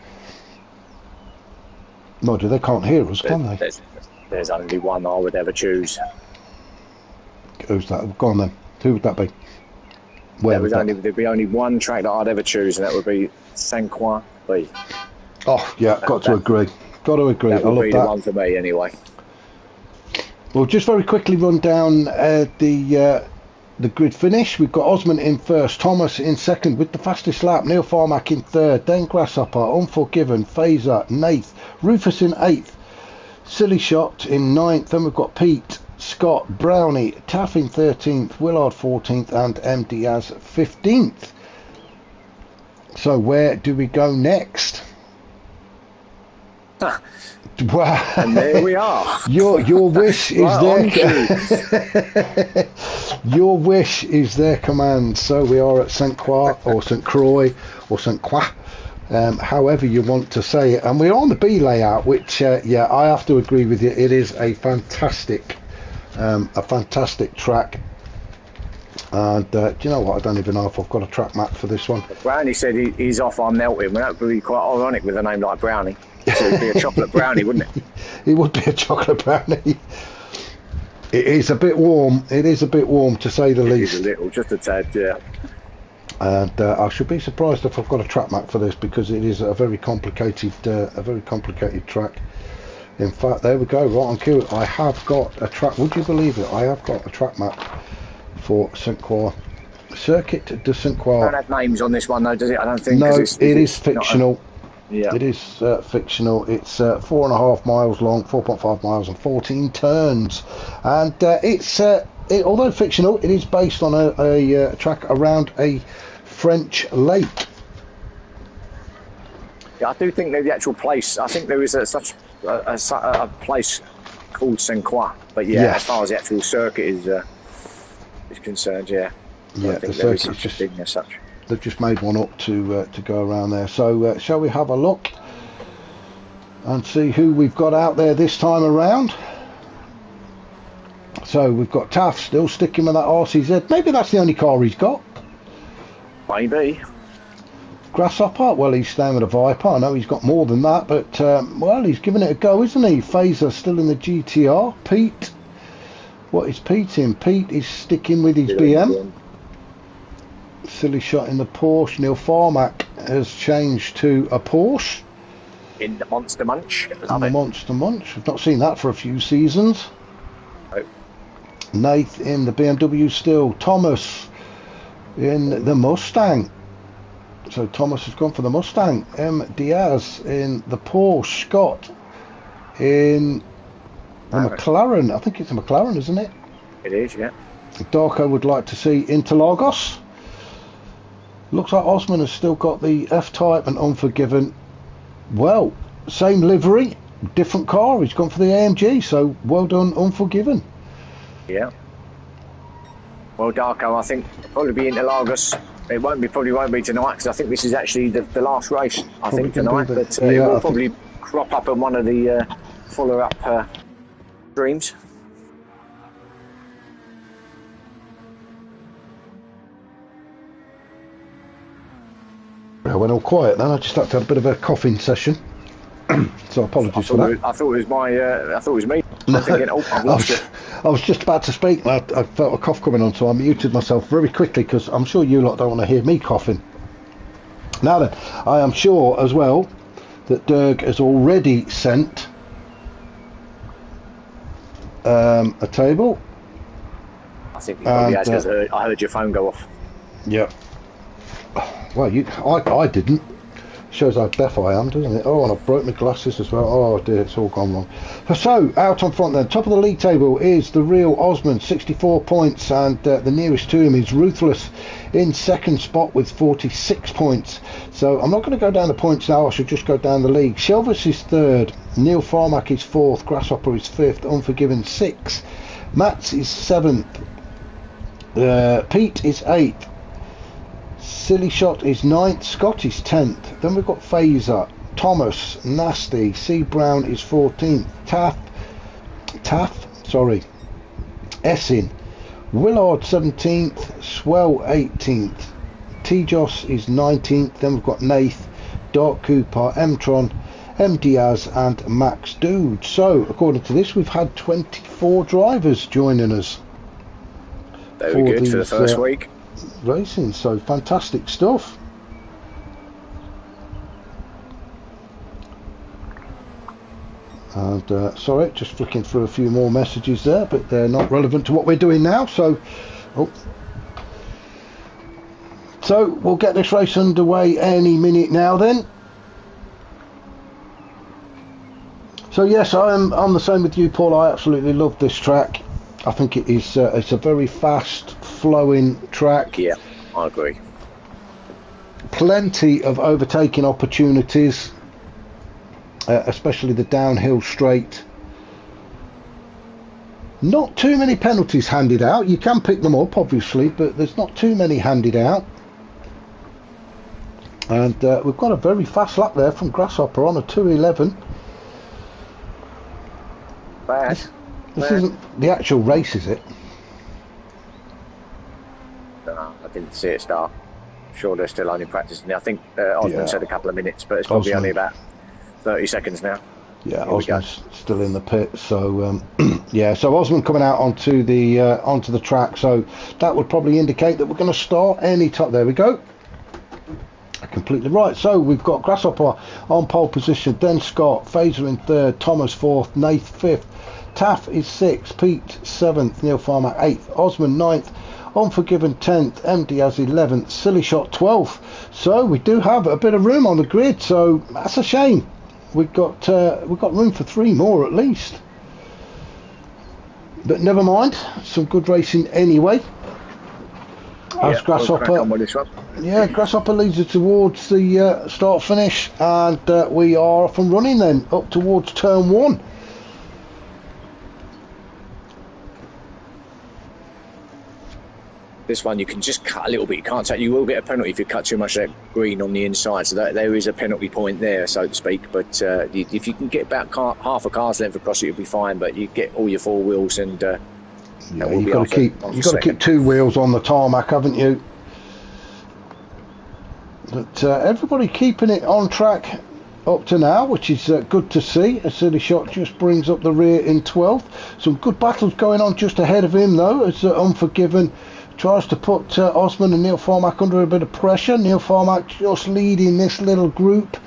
No, they can't hear us, can they? There's only one I would ever choose. Who's that? Go on then. Who would that be? There'd be only one track that I'd ever choose, and that would be Saint Croix B. Oh yeah, got to agree. Got to agree. That would be the one for me anyway. We'll just very quickly run down the grid finish. We've got Osman in first, Thomas in second with the fastest lap, Neil Formack in third, then Grasshopper, Unforgiven, Fazer, Nath, Rufus in 8th, Silly Shot in 9th, then we've got Pete, Scott, Brownie, Taff in 13th, Willard 14th and M. Diaz 15th. So where do we go next? Wow. And there we are. Your wish is their your wish is their command. So we are at Saint Croix or Saint Croix or Saint Croix, however you want to say it, and we're on the B layout, which yeah, I have to agree with you. It is a fantastic track. And do you know what? I don't even know if I've got a track map for this one. Brownie said he's off on melting. Well, that would be quite ironic with a name like Brownie. So it'd be a chocolate brownie, wouldn't it? It would be a chocolate brownie. It is a bit warm. It is a bit warm, to say the least. It is a little, just a tad, yeah. And I should be surprised if I've got a track map for this, because it is a very complicated track. In fact, there we go, right on cue. I have got a track. Would you believe it? I have got a track map for Saint Croix. Circuit de Saint Croix. Don't have names on this one though, does it? I don't think. No, it is fictional. Yeah. It is fictional. It's 4.5 miles long, 4.5 miles and 14 turns, and although fictional, it is based on a track around a French Lake. Yeah, I do think that the actual place, I think there is such a place called Saint Croix, but yeah, Yes. as far as the actual circuit is concerned, yeah. Yeah, I think the there is circuit's such a thing as such. They've just made one up to go around there. So shall we have a look and see who we've got out there this time around? So we've got Taff still sticking with that RCZ. Maybe that's the only car he's got. Maybe. Grasshopper, well, he's staying with a Viper. I know he's got more than that, but well, he's giving it a go, isn't he? Phaser still in the GTR. Pete, what is Pete in? Pete is sticking with his BM. Silly shot in the Porsche. Neil Farmack has changed to a Porsche. In the Monster Munch. In the Monster Munch. I've not seen that for a few seasons. Oh. Nath in the BMW still. Thomas in the Mustang. So Thomas has gone for the Mustang. M. Diaz in the Porsche. Scott in the McLaren. I think it's a McLaren, isn't it? It is, yeah. Darko would like to see Interlagos. Looks like Osman has still got the F-Type and Unforgiven. Well, same livery, different car. He's gone for the AMG, so well done, Unforgiven. Yeah. Well, Darko, I think probably be Interlagos. It probably won't be tonight, because I think this is actually the last race, I think, tonight. But it will probably crop up in one of the follow-up streams. I went all quiet then. I just had to have a bit of a coughing session. So apologies for that. I thought it was me. I was thinking, oh, I've lost it. I was just about to speak and I felt a cough coming on, so I muted myself very quickly because I'm sure you lot don't want to hear me coughing. Now then, I am sure as well that Dirk has already sent a table. I think he probably has, because I heard your phone go off. Yeah. Well, I didn't. Shows how deaf I am, doesn't it? Oh, and I broke my glasses as well. Oh dear, it's all gone wrong. So, out on front then, top of the league table is the real Osman, 64 points, and the nearest to him is Ruthless in second spot with 46 points. So, I'm not going to go down the points now, I should just go down the league. Shelvis is third, Neil Farmack is fourth, Grasshopper is fifth, Unforgiven sixth, Mats is seventh, Pete is eighth, Silly Shot is 9th, Scott is 10th, then we've got Phaser, Thomas, Nasty, C Brown is 14th, Essin, Willard 17th, Swell 18th, T-Joss is 19th, then we've got Nath, Dark Cooper, M-Tron, M Diaz and Max Dude. So according to this, we've had 24 drivers joining us. Very good for the first week. Racing, so fantastic stuff. And sorry, just flicking through a few more messages there, but they're not relevant to what we're doing now. So we'll get this race underway any minute now then. So yes, I'm the same with you, Paul. I absolutely love this track. I think it is it's a very fast flowing track. Yeah, I agree. Plenty of overtaking opportunities, especially the downhill straight. Not too many penalties handed out. You can pick them up obviously, but there's not too many handed out. And we've got a very fast lap there from Grasshopper on a 2:11. This isn't the actual race, is it? I didn't see it start. Sure, they're still only practicing. I think Osman said a couple of minutes, but it's probably only about 30 seconds now. Yeah, Osman's still in the pit, so yeah. So Osman coming out onto the track, so that would probably indicate that we're going to start any time. There we go. Completely right. So we've got Grasshopper on pole position, then Scott, Phaser in third, Thomas fourth, Nath fifth, Taff is sixth, Pete seventh, Neil Farmer eighth, Osman ninth, Unforgiven 10th, M Diaz 11th, Silly Shot 12th. So we do have a bit of room on the grid, so that's a shame. We've got room for 3 more at least. But never mind, some good racing anyway. As Grasshopper, yeah, Grasshopper leads her towards the start finish, and we are off and running then up towards turn 1. This one you can just cut a little bit. You can't take. You will get a penalty if you cut too much of that green on the inside. So there is a penalty point there, so to speak. But if you can get about half a car's length across it, you'll be fine. But you get all your 4 wheels, and yeah, you've got to keep 2 wheels on the tarmac, haven't you? But everybody keeping it on track up to now, which is good to see. A silly shot just brings up the rear in 12th. Some good battles going on just ahead of him though, as Unforgiven tries to put Osman and Neil Farmack under a bit of pressure. Neil Farmack just leading this little group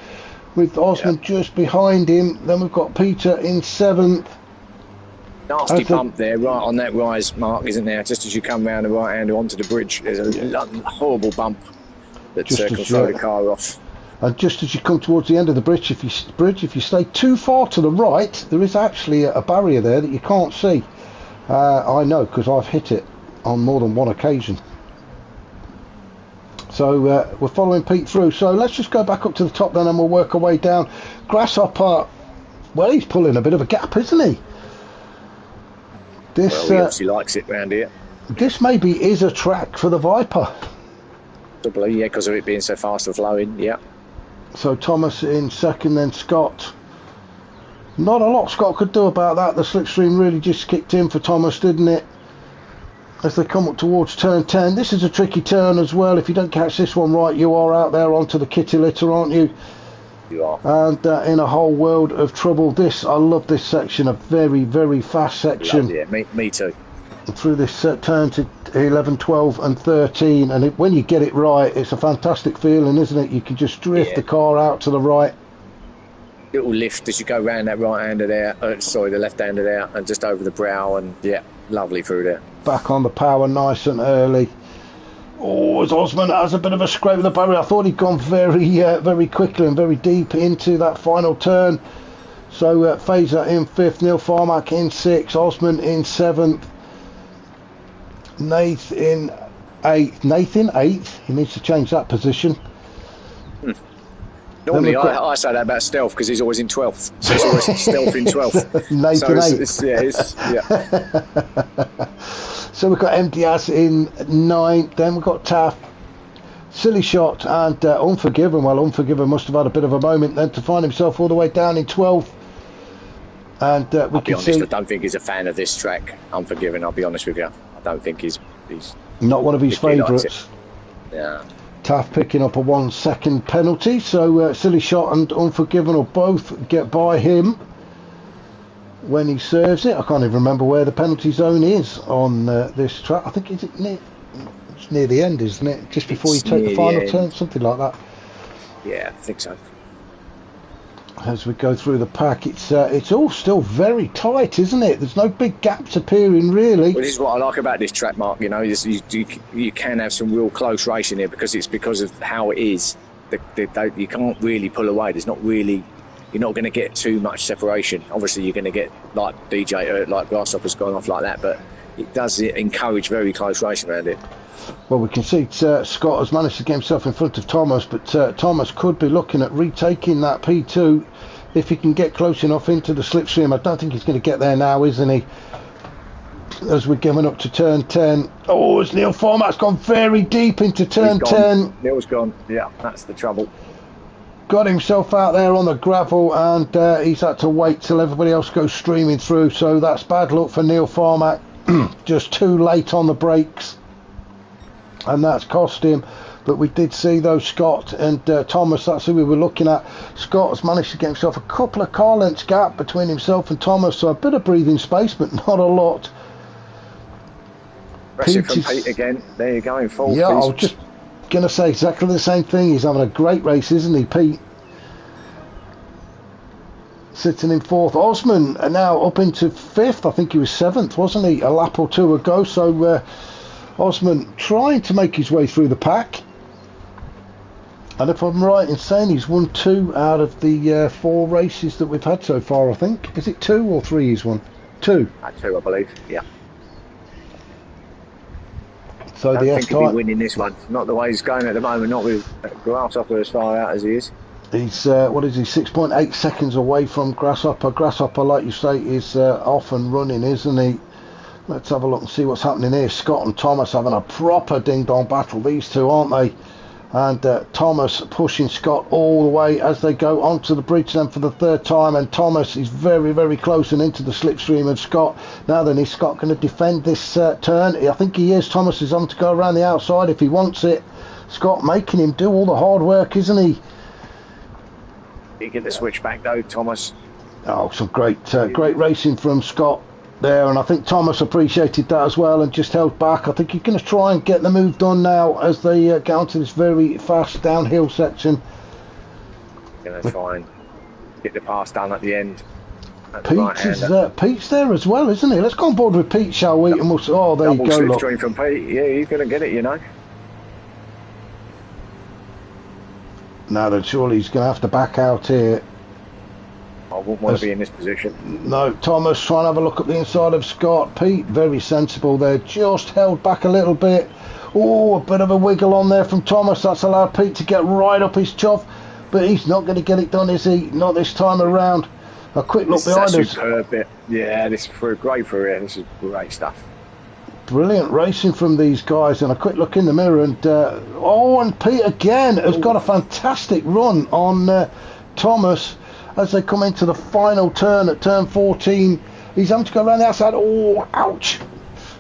with Osman just behind him. Then we've got Peter in 7th. Nasty bump there, right on that rise mark, isn't there? Just as you come round the right hand onto the bridge, there's a horrible bump that can throw the car off. And just as you come towards the end of the bridge, if you stay too far to the right, there is actually a barrier there that you can't see. I know, because I've hit it on more than one occasion. So we're following Pete through. So let's just go back up to the top then, and we'll work our way down. Grasshopper, well, he's pulling a bit of a gap, isn't he? He obviously likes it round here. This maybe is a track for the Viper. Probably, yeah, because of it being so fast and flowing, yeah. So Thomas in 2nd, then Scott. Not a lot Scott could do about that. The slipstream really just kicked in for Thomas, didn't it? As they come up towards turn 10. This is a tricky turn as well. If you don't catch this one right, you are out there onto the kitty litter, aren't you? You are. And in a whole world of trouble. I love this section, a very, very fast section. Yeah, me too. Through this turn to 11, 12 and 13, and when you get it right, it's a fantastic feeling, isn't it? You can just drift the car out to the right. Little lift as you go round that right-hander there, the left-hander there, and just over the brow, and yeah, lovely through there. Back on the power nice and early. Oh, as Osman has a bit of a scrape with the barrier. I thought he'd gone very quickly and very deep into that final turn. So Fazer in 5th, Neil Farmack in 6th, Osman in 7th, Nath in 8th. He needs to change that position. Normally I say that about Stealth because he's always in 12th. So it's always Stealth in 12th. Nath so in 8th. So we've got MDS in 9th. Then we've got Taff, Silly Shot and Unforgiven. Well, Unforgiven must have had a bit of a moment then to find himself all the way down in 12th. And I'll be honest, I don't think he's a fan of this track, Unforgiven, I'll be honest with you. I don't think he's not one of his favourites. Yeah. Taff picking up a 1 second penalty, so Silly Shot and Unforgiven will both get by him when he serves it. I can't even remember where the penalty zone is on this track. I think it's near the end, isn't it? Just before you take the final turn, something like that. Yeah, I think so. As we go through the pack, it's all still very tight, isn't it? There's no big gaps appearing, really. Well, this is what I like about this track, Mark. You know, you can have some real close racing here because of how it is. You can't really pull away. You're not going to get too much separation. Obviously, you're going to get like like Grasshopper's gone off like that, but it does encourage very close racing around it. Well, we can see Scott has managed to get himself in front of Thomas, but Thomas could be looking at retaking that P2 if he can get close enough into the slipstream. I don't think he's going to get there now, isn't he? As we're coming up to turn 10. Oh, as Neil Farmack's gone very deep into turn 10. Neil's gone. Yeah, that's the trouble. Got himself out there on the gravel, and he's had to wait till everybody else goes streaming through. So that's bad luck for Neil Farmack. Just too late on the brakes. And that's cost him. But we did see though Scott and Thomas, that's who we were looking at. Scott has managed to get himself a couple of car lengths gap between himself and Thomas, so a bit of breathing space, but not a lot. Pressure from Pete again. There you go, in full. Yeah, I was just going to say exactly the same thing. He's having a great race, isn't he, Pete? Sitting in 4th. Osman are now up into 5th. I think he was 7th, wasn't he, a lap or two ago? So Osman trying to make his way through the pack, and if I'm right in saying he's won 2 out of the 4 races that we've had so far. I think, is it 2 or 3 he's won? 2. 2, I believe. Yeah. So I don't the think he'll be S-Type, winning this one. Not the way he's going at the moment, not with Grasshopper as far out as he is. he's, what is he, 6.8 seconds away from Grasshopper. Grasshopper, like you say, is off and running, isn't he? Let's have a look and see what's happening here. Scott and Thomas having a proper ding-dong battle, these two, aren't they? And Thomas pushing Scott all the way as they go onto the bridge then for the third time, and Thomas is very, very close and into the slipstream of Scott. Now then, is Scott going to defend this turn? I think he is. Thomas is on to go around the outside if he wants it. Scott making him do all the hard work, isn't he? You get the switch back though, Thomas. Oh, some great racing from Scott there, and I think Thomas appreciated that as well and just held back. I think he's going to try and get the move done now as they get onto this very fast downhill section. Going to try and get the pass done at the end. Pete's there as well, isn't he? Let's go on board with Pete, shall we? And we'll, oh, there you go. Double slipstream from Pete. Yeah, he's going to get it, you know. Now then, surely he's going to have to back out here. I wouldn't want to be in this position. No, Thomas trying to have a look at the inside of Scott. Pete, very sensible there, just held back a little bit. Oh, a bit of a wiggle on there from Thomas. That's allowed Pete to get right up his chuff, but he's not going to get it done, is he? Not this time around. A quick look behind us. Superb bit. Yeah, this is great for it. This is great stuff. Brilliant racing from these guys, and a quick look in the mirror, and and Pete again has got a fantastic run on Thomas. As they come into the final turn at turn 14, he's having to go around the outside. Oh, ouch!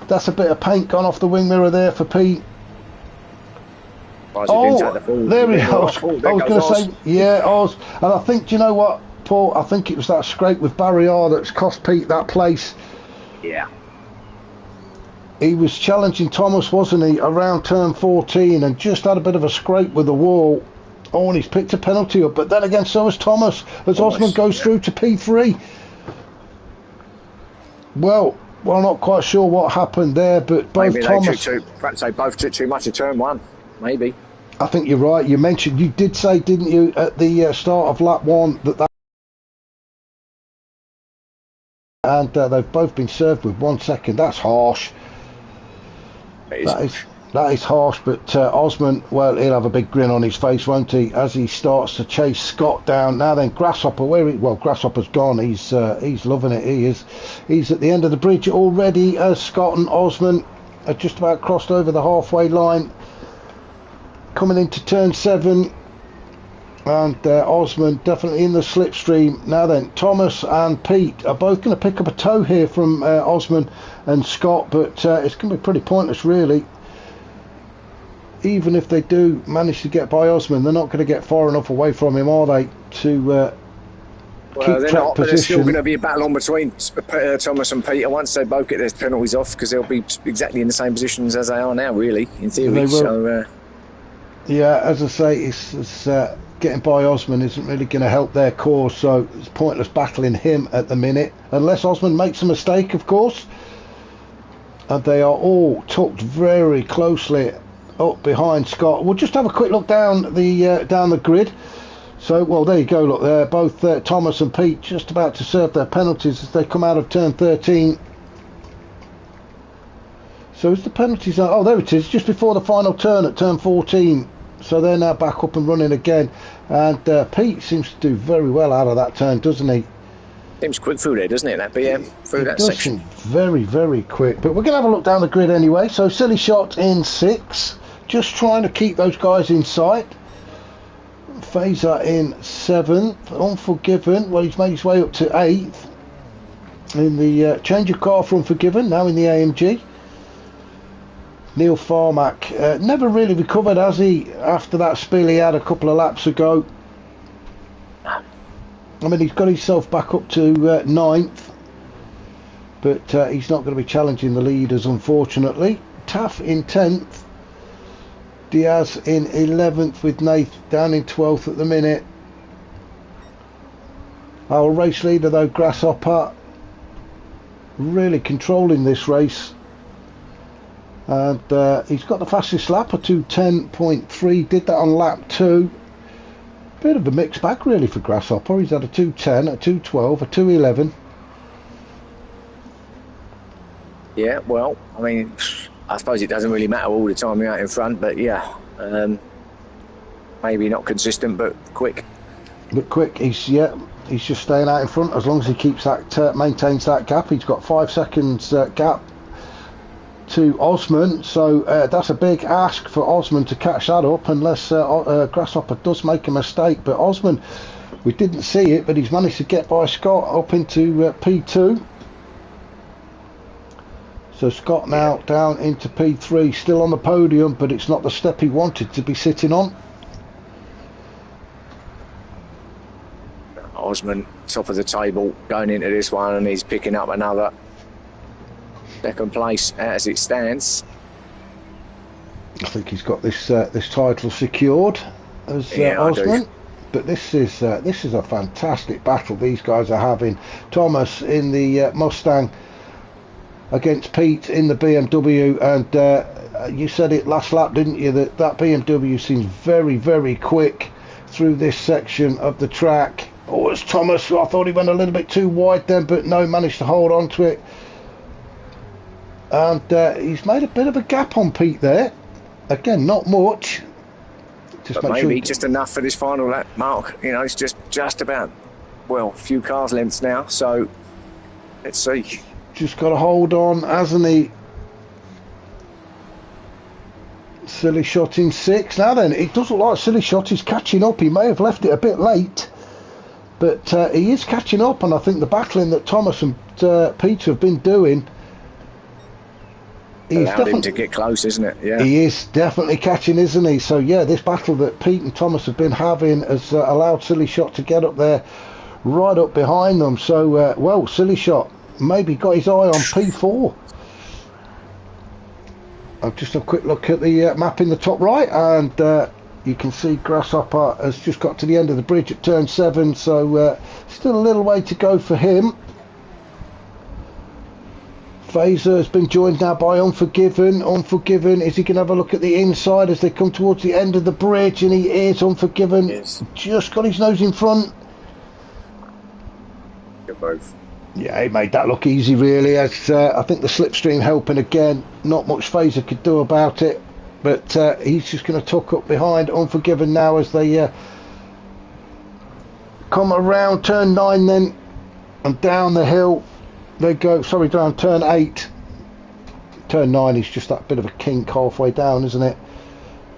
That's a bit of paint gone off the wing mirror there for Pete. There he goes. I was going to say, yeah, and I think, do you know what, Paul? I think it was that scrape with Barrier that's cost Pete that place. Yeah. He was challenging Thomas, wasn't he, around turn 14, and just had a bit of a scrape with the wall. Oh, and he's picked a penalty up, but then again, so has Thomas, as Osman goes through to P3. Well, not quite sure what happened there, but both maybe Thomas... perhaps they both took too much of turn one, maybe. I think you're right. You did say, didn't you, at the start of lap one, that and they've both been served with 1 second. That's harsh. That is harsh, but Osman, well, he'll have a big grin on his face, won't he, as he starts to chase Scott down. Now then, Grasshopper, Grasshopper's gone. He's loving it. He is. He's at the end of the bridge already, as Scott and Osman are just about crossed over the halfway line, coming into turn 7, and Osman definitely in the slipstream. Now then, Thomas and Pete are both going to pick up a toe here from Osman and Scott, but it's going to be pretty pointless, really. Even if they do manage to get by Osman, they're not going to get far enough away from him, are they, to keep track position? There's still going to be a battle on between Thomas and Peter once they both get their penalties off, because they'll be exactly in the same positions as they are now, really, in theory. So, yeah, as I say, it's getting by Osman isn't really going to help their cause, so it's pointless battling him at the minute, unless Osman makes a mistake, of course. And they are all tucked very closely up behind Scott. We'll just have a quick look down the grid. So, well, there you go. Look, there, both Thomas and Pete just about to serve their penalties as they come out of turn 13. So, is the penalties? Oh, there it is, just before the final turn at turn 14. So they're now back up and running again, and Pete seems to do very well out of that turn, doesn't he? Seems quick through there, doesn't it? That BM through that section. Very, very quick. But we're going to have a look down the grid anyway. So Silly Shot in 6, just trying to keep those guys in sight. Phaser in 7th. Unforgiven, well, he's made his way up to 8th. In the change of car from Forgiven, now in the AMG. Neil Farmack never really recovered, has he, after that spill he had a couple of laps ago. I mean, he's got himself back up to 9th, but he's not going to be challenging the leaders, unfortunately. Taff in 10th. Diaz in 11th, with Nath down in 12th at the minute. Our race leader, though, Grasshopper, really controlling this race. And he's got the fastest lap, a 2:10.3, did that on lap 2. Bit of a mixed bag, really, for Grasshopper. He's had a 2:10, a 2:12, a 2:11. Yeah, well, I mean, I suppose it doesn't really matter all the time you're out in front, but yeah, maybe not consistent, but quick. But quick, he's just staying out in front as long as he keeps that, maintains that gap. He's got 5 seconds gap to Osman, so that's a big ask for Osman to catch that up, unless Grasshopper does make a mistake. But Osman, we didn't see it, but he's managed to get by Scott up into P2. So Scott now down into P3, still on the podium, but it's not the step he wanted to be sitting on. Osman, top of the table, going into this one, and he's picking up another second place as it stands. I think he's got this this title secured as Osman. But this is a fantastic battle these guys are having. Thomas in the Mustang against Pete in the BMW, and you said it last lap, didn't you, that BMW seems very, very quick through this section of the track. Oh, it's Thomas. I thought he went a little bit too wide then, but no, managed to hold on to it. And he's made a bit of a gap on Pete there. Again, not much. But maybe just enough for this final lap, Mark. You know, it's just about, well, a few cars lengths now, so let's see. Just got to hold on, hasn't he? Silly Shot in 6. Now then, it doesn't look like Silly Shot is catching up. He may have left it a bit late, but he is catching up, and I think the battling that Thomas and Peter have been doing, he's allowed him to get close, isn't it? Yeah. He is definitely catching, isn't he? So yeah, this battle that Pete and Thomas have been having has allowed Silly Shot to get up there, right up behind them. So well, Silly Shot maybe got his eye on P4. I'll just have a quick look at the map in the top right, and you can see Grasshopper has just got to the end of the bridge at turn 7, so still a little way to go for him. Phaser has been joined now by Unforgiven. Unforgiven, is he going to have a look at the inside as they come towards the end of the bridge? And he is. Unforgiven. Yes. Just got his nose in front. Get both. Yeah, he made that look easy, really. As I think the slipstream helping again. Not much Phaser could do about it. But he's just going to tuck up behind Unforgiven now as they come around turn 9 then. And down the hill they go. Sorry, down turn 8. Turn 9 is just that bit of a kink halfway down, isn't it?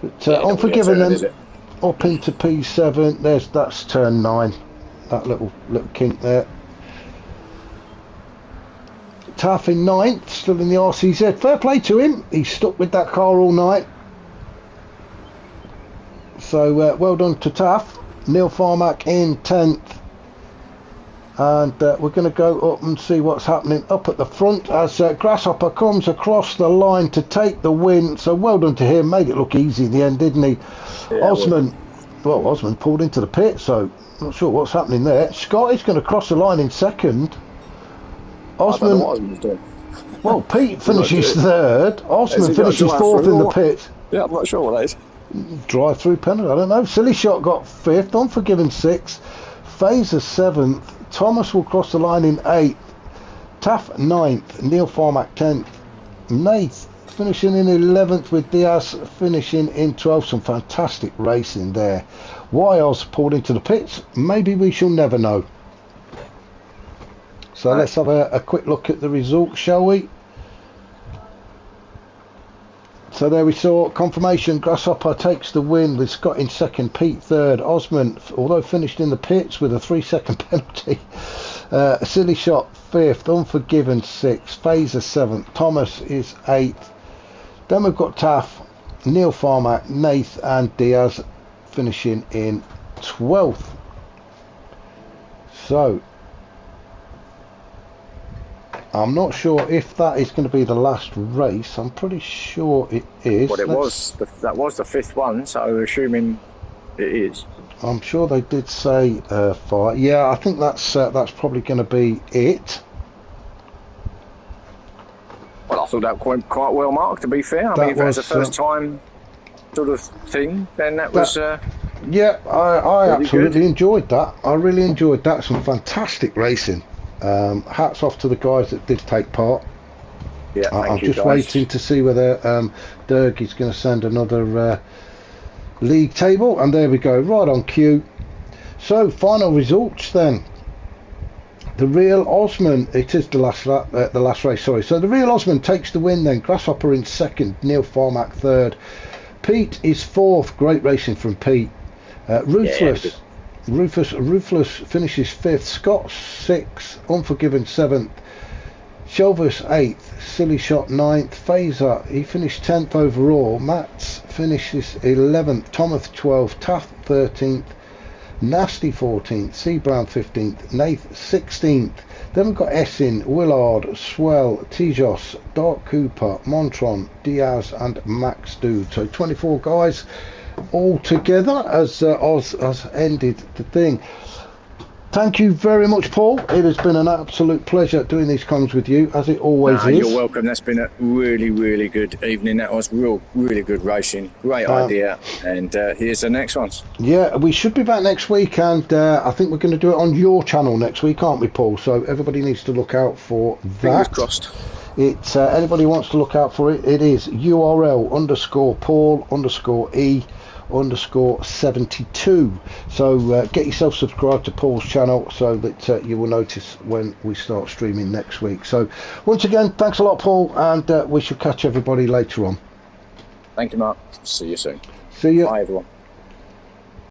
But Unforgiven then up into P7. That's turn 9. That little kink there. Taff in 9th, still in the RCZ. Fair play to him. He's stuck with that car all night. So well done to Taff. Neil Farmack in 10th. And we're going to go up and see what's happening up at the front as Grasshopper comes across the line to take the win. So well done to him. Made it look easy in the end, didn't he? Yeah, Osman pulled into the pit, so not sure what's happening there. Scott is going to cross the line in 2nd. Osman, I don't know what Osman's doing. Well, Pete finishes 3rd. Osman finishes 4th in the pit. Yeah, I'm not sure what that is. Drive-through penalty, I don't know. Silly Shot got 5th. Unforgiven 6th. Phaser 7th. Thomas will cross the line in 8th. Taff 9th. Neil Farmack 10th. Nath finishing in 11th, with Diaz finishing in 12th. Some fantastic racing there. Why Oz pulled into the pits, maybe we shall never know. So let's have a quick look at the results, shall we? So there we saw confirmation. Grasshopper takes the win with Scott in 2nd, Pete 3rd. Osman, although finished in the pits with a 3-second penalty. Silly Shot 5th, Unforgiven 6th, Phaser 7th, Thomas is 8th. Then we've got Taff, Neil Farmack, Nath and Diaz finishing in 12th. So I'm not sure if that is going to be the last race. I'm pretty sure it is. Well, that was the 5th one, so assuming it is. I'm sure they did say 5. Yeah, I think that's probably going to be it. Well, I thought that went quite well, Mark, to be fair. I mean, if that's the first time sort of thing, then that was... yeah, I really absolutely enjoyed that. I really enjoyed that. Some fantastic racing. Hats off to the guys that did take part. Yeah, I'm thank you, just guys. waiting to see whether Dirk is going to send another league table, and there we go, right on cue. So final results then. The Real Osman, it is the last race, sorry. So the Real Osman takes the win then. Grasshopper in second, Neil Farmack third. Pete is fourth, great racing from Pete. Ruthless finishes fifth. Scott sixth, Unforgiven seventh. Shelvis 8th, Silly Shot 9th, Phaser, he finished 10th overall, Mats finishes 11th, Thomas 12th, Taff 13th, Nasty 14th, C Brown 15th, Nath 16th. Then we've got Essin, Willard, Swell, Tijos, Dark Cooper, Montron, Diaz and Max Dude. So 24 guys all together as Oz has ended the thing. Thank you very much, Paul. It has been an absolute pleasure doing these comms with you, as it always is. You're welcome. That's been a really, really good evening. That was really good racing. Great idea. And here's the next ones. Yeah, we should be back next week, and I think we're going to do it on your channel next week, aren't we, Paul? So everybody needs to look out for that. Fingers crossed. It's anybody wants to look out for it. It is URL_Paul_E_72. So get yourself subscribed to Paul's channel so that you will notice when we start streaming next week. So once again, thanks a lot, Paul, and we shall catch everybody later on. Thank you, Mark. See you soon. See you. Bye, everyone.